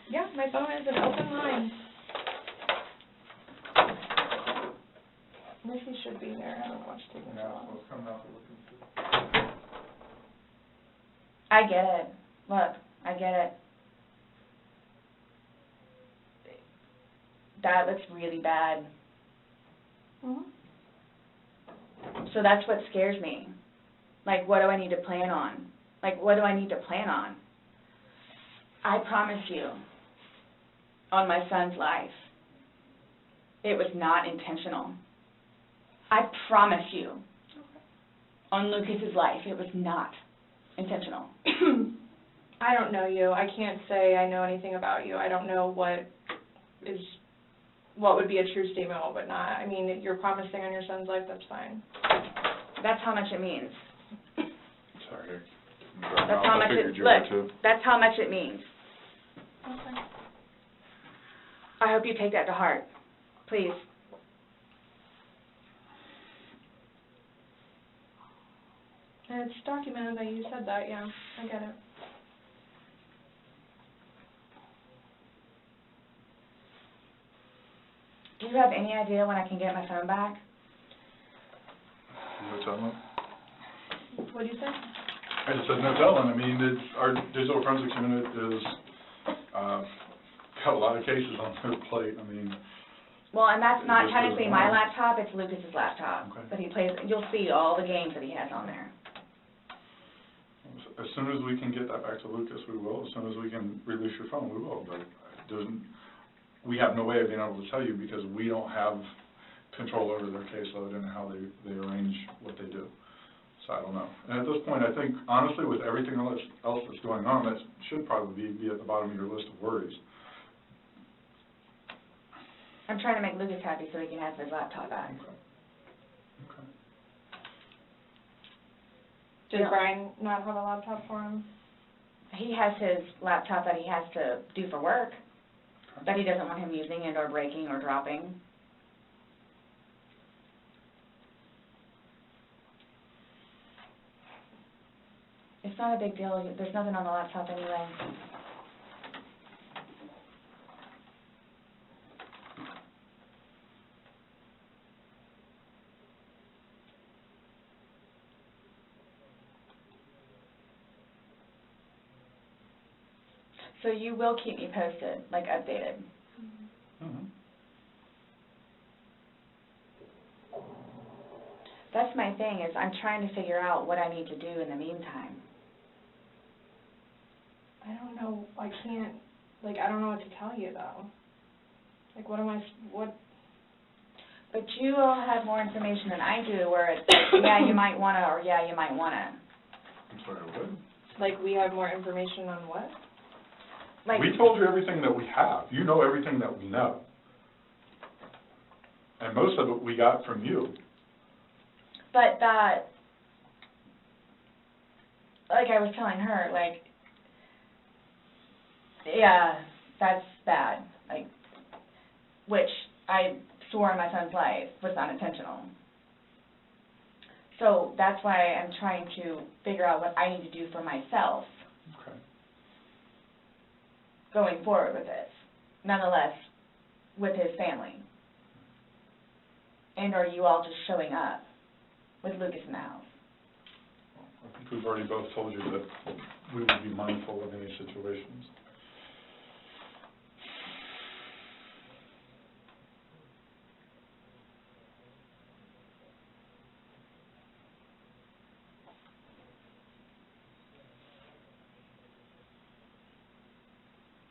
Yeah, my phone is an open line. Missy should be there. I don't know what's taking so long. Let's come out and look and see. I get it. Look, I get it. that looks really bad. Mhm. So that's what scares me. Like, what do I need to plan on? Like, what do I need to plan on? I promise you, on my son's life, it was not intentional. I promise you, on Lucas's life, it was not intentional. I don't know you. I can't say I know anything about you. I don't know what would be a true statement, what would not. I mean, you're promising on your son's life, that's fine. That's how much it means. Sorry. That's how much it, look, that's how much it means. Okay. I hope you take that to heart, please. And it's documented that you said that, yeah, I get it. Do you have any idea when I can get my phone back? No telling. What did you say? I just said no telling. I mean, our digital forensics unit is, got a lot of cases on their plate. I mean. Well, and that's not This technically is my mine. laptop, it's Lucas's laptop. Okay. But he plays, you'll see all the games that he has on there. As soon as we can get that back to Lucas, we will. As soon as we can release your phone, we will. But we have no way of being able to tell you because we don't have control over their caseload and how they arrange what they do. So I don't know. And at this point, I think, honestly, with everything else that's going on, that should probably be at the bottom of your list of worries. I'm trying to make Lucas happy so he can have his laptop back. Okay. Okay. Does Yeah. Brian not have a laptop for him? He has his laptop that he has to do for work, that he doesn't want him using it or breaking or dropping. It's not a big deal. There's nothing on the laptop anyway. So you will keep me posted, like updated. Mm-hmm. That's my thing, is I'm trying to figure out what I need to do in the meantime. I don't know, I can't, like, I don't know what to tell you, though. Like, what? But you all have more information than I do, where it's, yeah, you might want to, or yeah, you might want to. I'm sorry, what? Like, we have more information on what? Like, We told you everything that we have. You know everything that we know. And most of it we got from you. but that, like I was telling her, like, yeah, that's bad. Like, which I swore in my son's life was not intentional. So that's why I'm trying to figure out what I need to do for myself Okay. going forward with this, nonetheless, with his family. And are you all just showing up with Lucas in the house? I think we've already both told you that we would be mindful of any situations.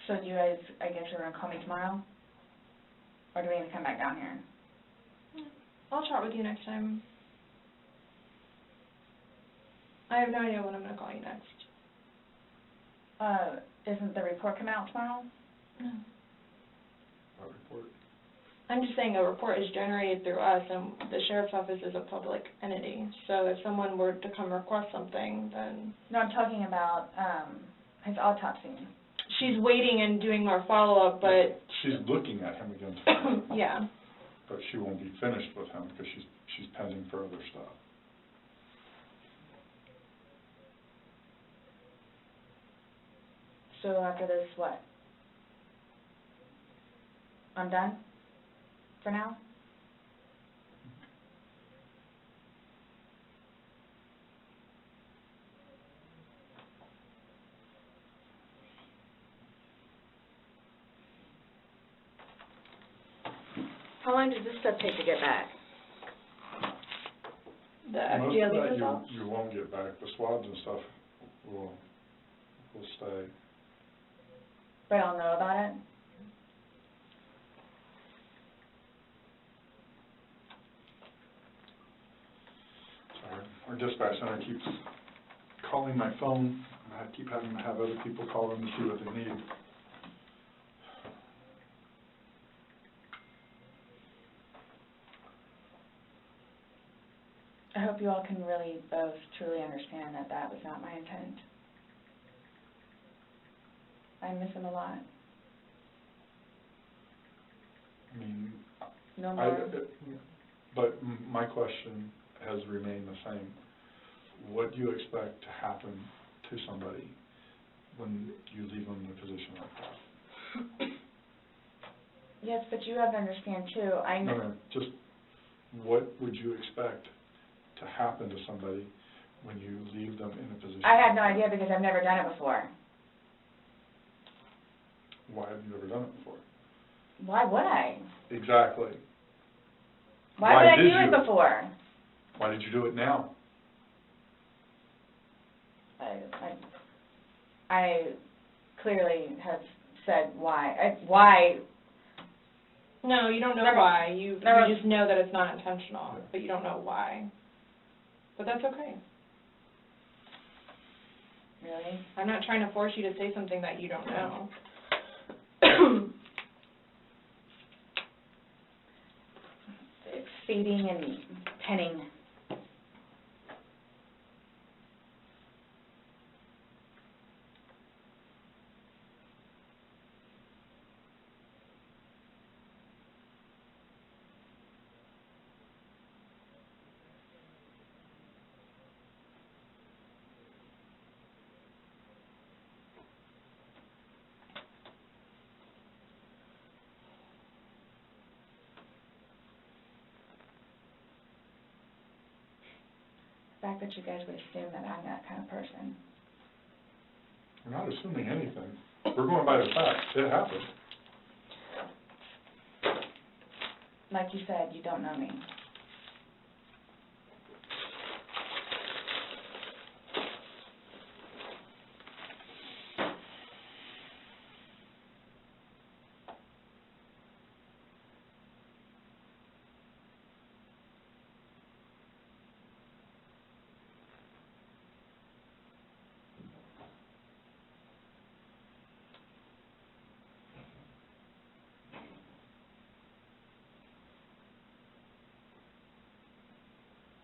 So you guys, I guess you're going to call me tomorrow? Or do we need to come back down here? I'll chat with you next time. I have no idea when I'm going to call you next. Isn't the report coming out tomorrow? No. Our report. I'm just saying a report is generated through us, and the sheriff's office is a public entity. So if someone were to come request something, then No, I'm talking about his autopsy. she's waiting and doing our follow-up, but She's looking at him again tomorrow, yeah. but she won't be finished with him because she's pending for other stuff. So after this, what? I'm done? For now? How long does this stuff take to get back? The Most FGLE of that results? you won't get back. The swabs and stuff will stay. But I'll know about it? Sorry. Our dispatch center keeps calling my phone. I keep having to have other people call them to see what they need. I hope you all can really both truly understand that that was not my intent. I miss him a lot. I mean, No more. but my question has remained the same. What do you expect to happen to somebody when you leave them in a position like that? Yes, but you have to understand too, I know. No, just what would you expect to happen to somebody when you leave them in a position? I had no idea because I've never done it before. Why have you never done it before? Why would I? Exactly. Why would I did do you? it before? Why did you do it now? I clearly have said why. Why? No, you don't know Never- why. You never- just know that it's not intentional, Yeah. but you don't know why. But that's okay. Really? I'm not trying to force you to say something that you don't know. It's feeding and penning. The fact that you guys would assume that I'm that kind of person. We're not assuming anything. We're going by the facts. It happened. Like you said, you don't know me.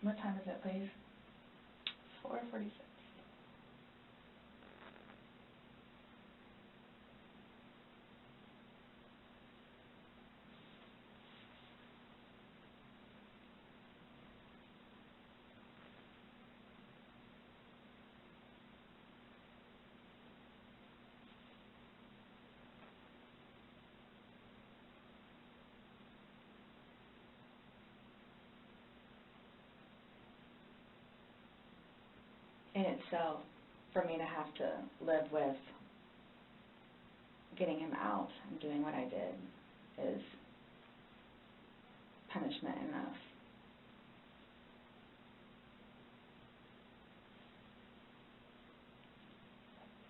What time is it, please? 4:46. In itself, for me to have to live with getting him out and doing what I did is punishment enough.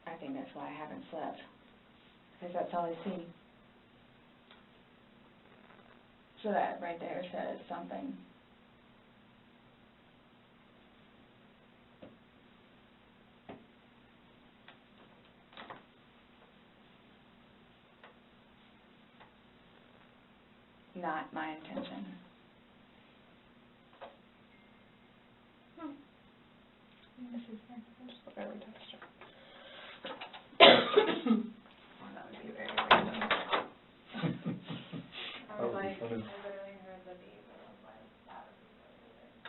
I think that's why I haven't slept, because that's all I see. So that right there says something. Not my intention. This is here. I'll just look over text her. Well, that would be very random. That would be funny. literally heard the beep, and I was like, that would be really weird.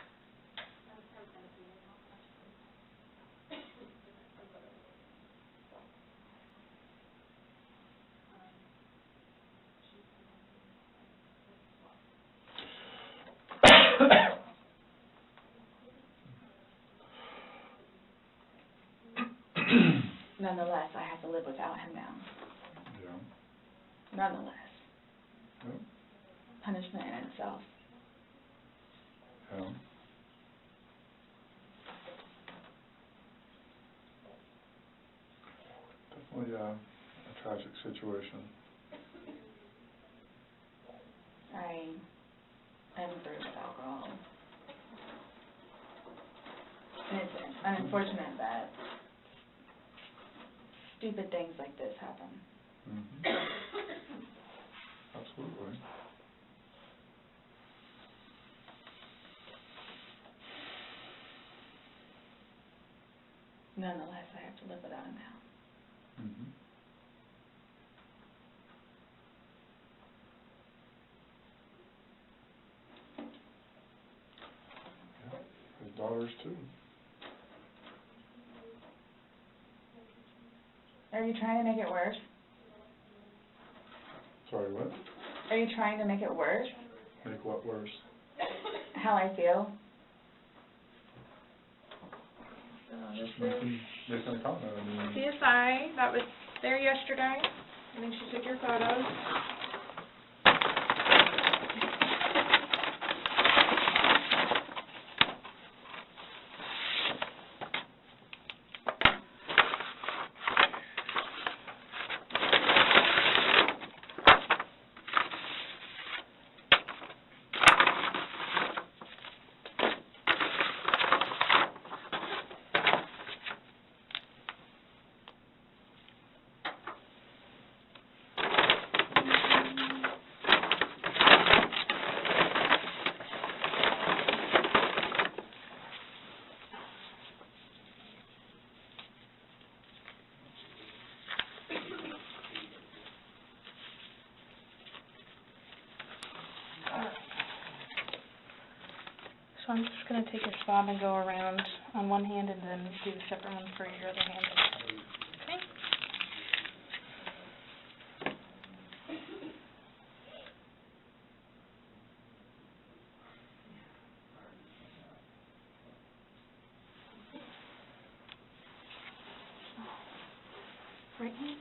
Nonetheless, I have to live without him now. Yeah. Nonetheless. Yep. punishment in itself. Yeah. Definitely a tragic situation. I'm through with alcohol. And it's unfortunate that stupid things like this happen. Mm-hmm. Absolutely. Nonetheless, I have to live without him now. Mm-hmm. Yeah. His daughters too. Are you trying to make it worse? Sorry, what? Are you trying to make it worse? Make what worse? How I feel? Making a comment. I mean, CSI, that was there yesterday. I think she took your photos. So I'm just going to take a swab and go around on one hand and then do a separate one for your other hand. Okay? Right hand.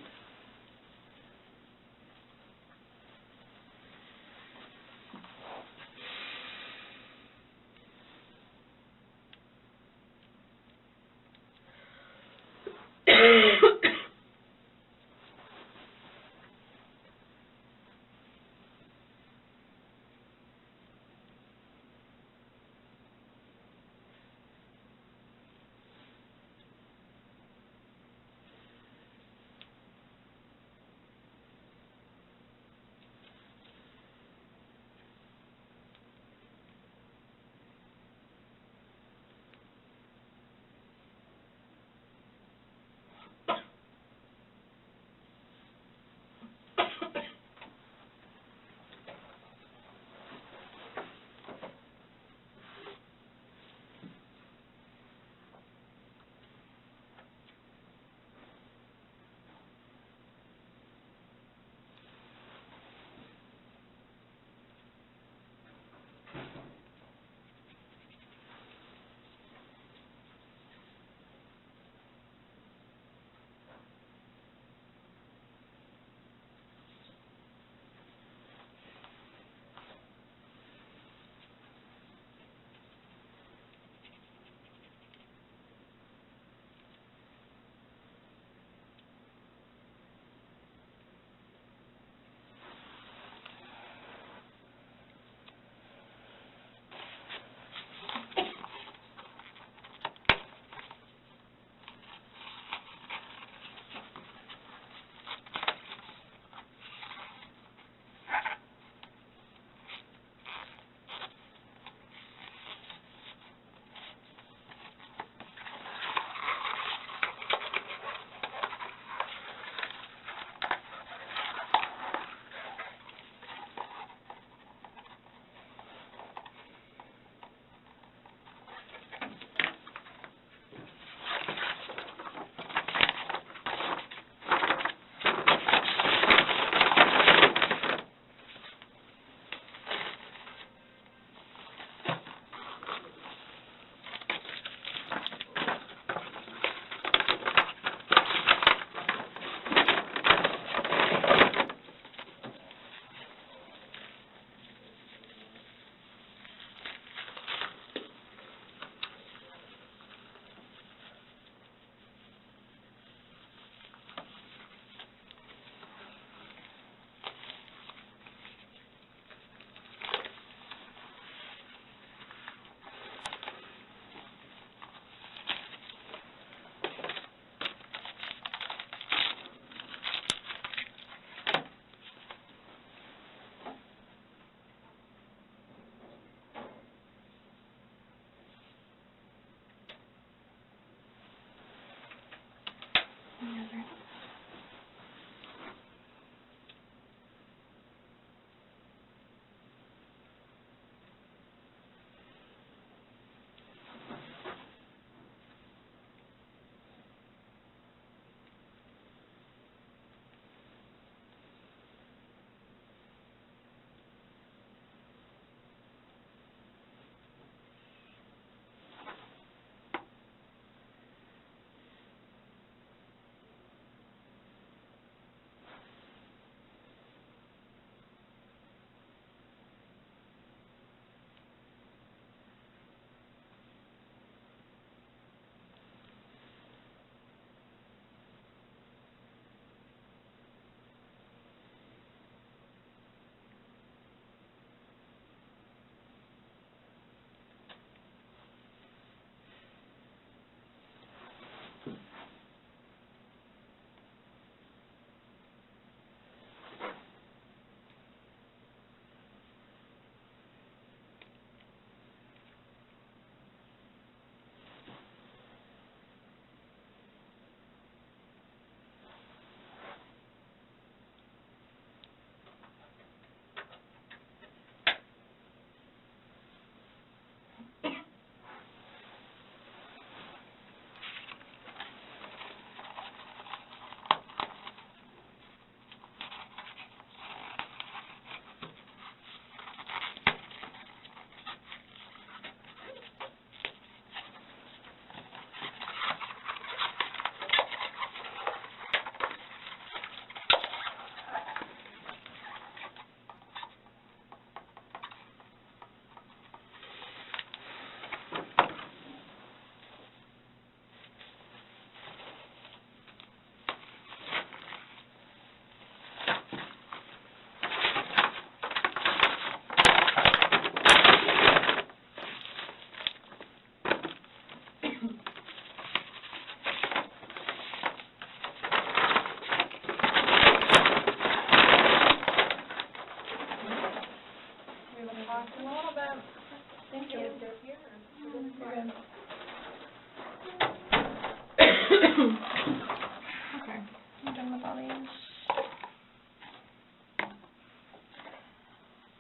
I'm done with all these.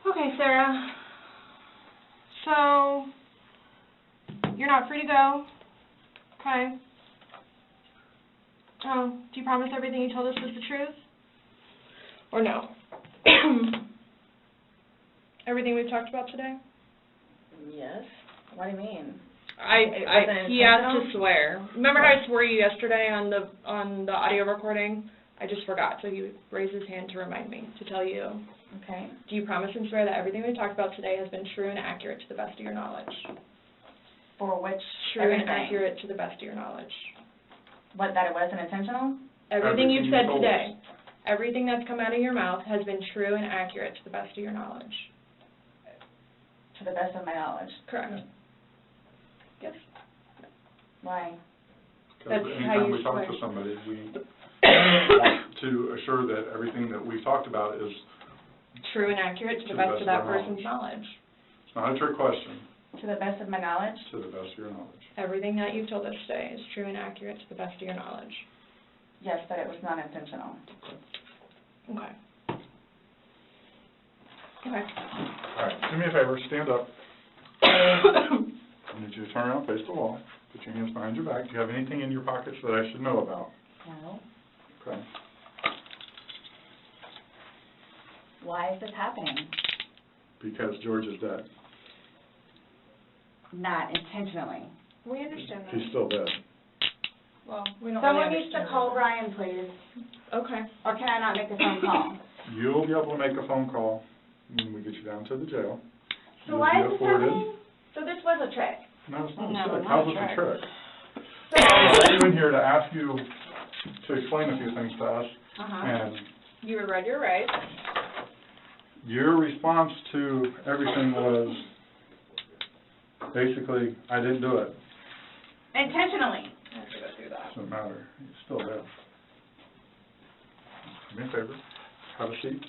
Okay, Sarah. So, you're not free to go. Okay. Oh, do you promise everything you told us was the truth? Or no? Everything we've talked about today? Yes. What do you mean? He asked to swear. Remember how I swore you yesterday on the audio recording? I just forgot, so he raised his hand to remind me, to tell you. Okay. Do you promise and swear that everything we talked about today has been true and accurate to the best of your knowledge? For which True everything? and accurate to the best of your knowledge. What, that it wasn't intentional? Everything you've said told today, us. everything that's come out of your mouth has been true and accurate to the best of your knowledge. To the best of my knowledge. Correct. Yes. Why? Because That's how anytime you we talk swear. to somebody, we want to assure that everything that we talked about is, True and accurate to the best of that person's knowledge. it's not a trick question, To the best of my knowledge? to the best of your knowledge. Everything that you've told us today is true and accurate to the best of your knowledge. Yes, but it was not intentional. Okay. Okay. All right, do me a favor, stand up. I need you to turn around, face the wall, put your hands behind your back. Do you have anything in your pockets that I should know about? No. Okay. Why is this happening? Because George is dead. Not intentionally. We understand that. He's still dead. Well, we don't Someone really needs to understand call that. Brian, please. Okay. Or can I not make a phone call? You'll be able to make a phone call when we get you down to the jail. So You'll why be is this afforded- happening? So this was a trick. No, it's not No, a trick. not How's a it a trick. trick? So, I brought you in here to ask you to explain a few things to us, and You were read your rights. your response to everything was basically, I didn't do it. intentionally. I have to go through that. Doesn't matter. He's still dead. Do me a favor. Have a seat.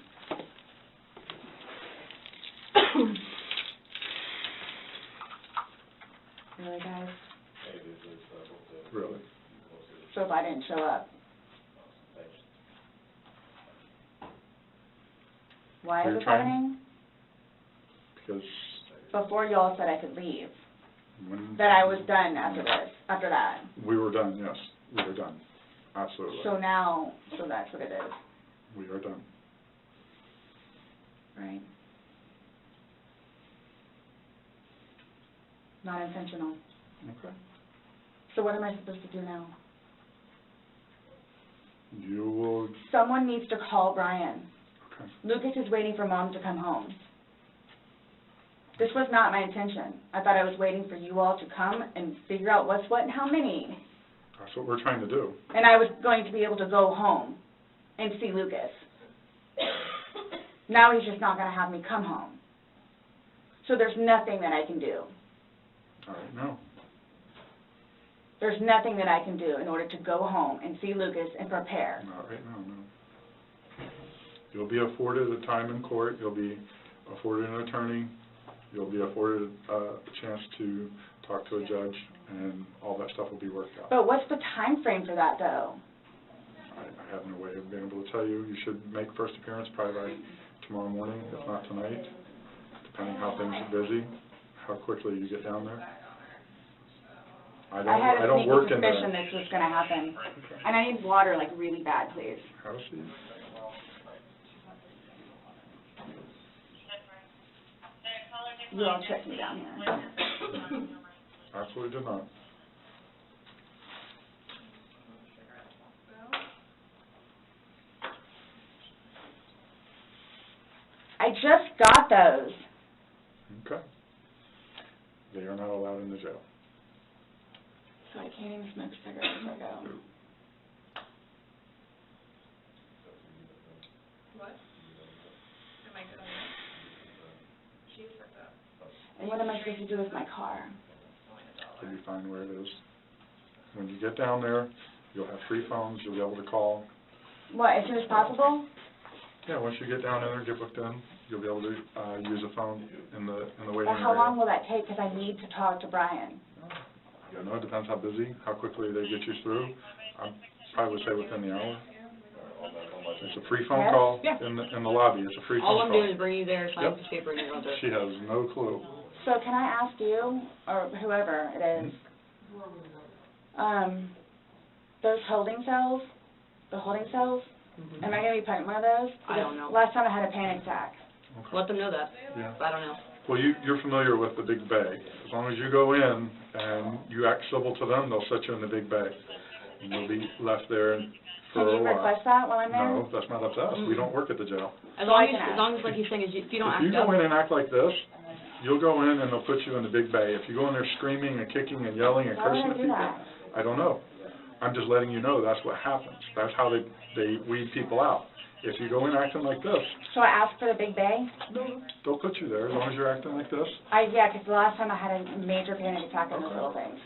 Really, guys? Really. So if I didn't show up? Why is You're this trying- happening? Because Before y'all said I could leave, when that I was done after this, after that. we were done, yes, we were done. Absolutely. So now, so that's what it is, We are done. right? Not intentional. Okay. So what am I supposed to do now? You will, Someone needs to call Brian. okay. Lucas is waiting for Mom to come home. This was not my intention. I thought I was waiting for you all to come and figure out what's what and how many. That's what we're trying to do. And I was going to be able to go home and see Lucas. Now he's just not going to have me come home. So there's nothing that I can do. All right, no. There's nothing that I can do in order to go home and see Lucas and prepare. Not right now, no. You'll be afforded a time in court, you'll be afforded an attorney, you'll be afforded a chance to talk to a judge, and all that stuff will be worked out. But what's the time frame for that, though? I have no way of being able to tell you. You should make first appearance probably by tomorrow morning, if not tonight, depending how things are busy, how quickly you get down there. I had a don't sneaky work in the... suspicion this was going to happen. And I need water, like, really bad, please. Have a seat. You all checked me down here. Absolutely did not. I just got those. Okay. They are not allowed in the jail. So I can't even smoke cigarettes if I go. What? Am I good on that? She's fucked up. And what am I supposed to do with my car? You'll be fine where it is. When you get down there, you'll have 3 phones, you'll be able to call. What, as soon as possible? Yeah, once you get down there, get booked in, you'll be able to use a phone in the waiting Or how area. long will that take? Because I need to talk to Brian. Yeah, no, it depends how busy, how quickly they get you through. I probably would say within the hour. It's a free phone Yes? call Yeah. in the lobby. It's a free All phone I'm call. doing is bringing you there, sign Yep. this paper, and you're all good. She has no clue. So can I ask you, or whoever it is, those holding cells, the holding cells, Mhm. am I gonna be put in one of those? I don't know. Last time I had a panic attack. Okay. Let them know that. Yeah. I don't know. Well, you're familiar with the big bay. As long as you go in and you act civil to them, they'll set you in the big bay. And you'll be left there for Can a you while. request that while I'm there? No, that's not up to us. We don't work at the jail. As So long I as, can ask. like he's saying, is if you don't If you act up. go in and act like this, you'll go in and they'll put you in the big bay. If you go in there screaming and kicking and yelling and Why would cursing I at do people, that? I don't know. I'm just letting you know that's what happens. That's how they weed people out. If you go in acting like this, So I asked for the big bay? they'll put you there as long as you're acting like this. Yeah, 'cause the last time I had a major panic attack on those little things.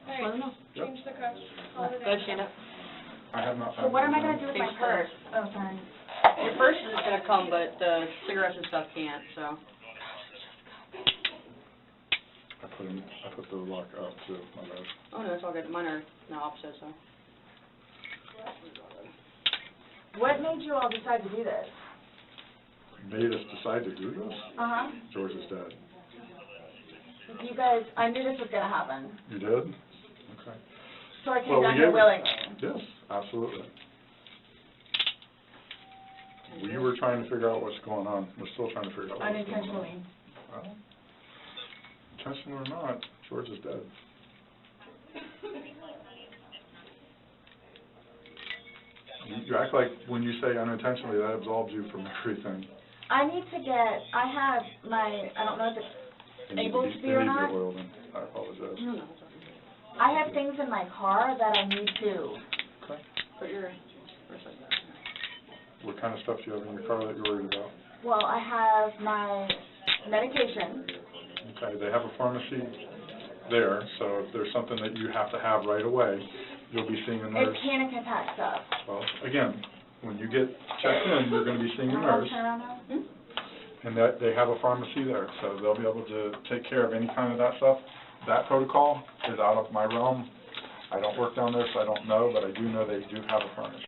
Let them know. Yep. Change the cuffs. Go ahead, stand up. I have not. So what am I gonna do with my Thanks, purse? Oh, sorry. Your purse is gonna come, but the cigarettes and stuff can't, so. I put the lock up too, my bad. Oh, no, it's all good. Mine are now opposite, so. What made you all decide to do this? Made us decide to do this? Uh-huh. George is dead. You guys, I knew this was gonna happen, You did? Okay. so I came Well, down we here gave- willingly. Yes, absolutely. We were trying to figure out what's going on. We're still trying to figure out what's going on. Unintentionally. Well, intentional or not, George is dead. You act like when you say unintentionally, that absolves you from everything. I need to get, I have my, I don't know if it's You need able be- to be or You need not. your oil then. I apologize. No, it's okay. I have things in my car that I need to, Okay. Put your purse like that. What kind of stuff do you have in your car that you're worried about? well, I have my medication. Okay, they have a pharmacy there, so if there's something that you have to have right away, you'll be seeing a nurse. It's panic attack stuff. Well, again, when you get checked in, you're going to be seeing a nurse, Turn around now? and that they have a pharmacy there, so they'll be able to take care of any kind of that stuff. That protocol is out of my realm. I don't work down there, so I don't know, but I do know they do have a pharmacy.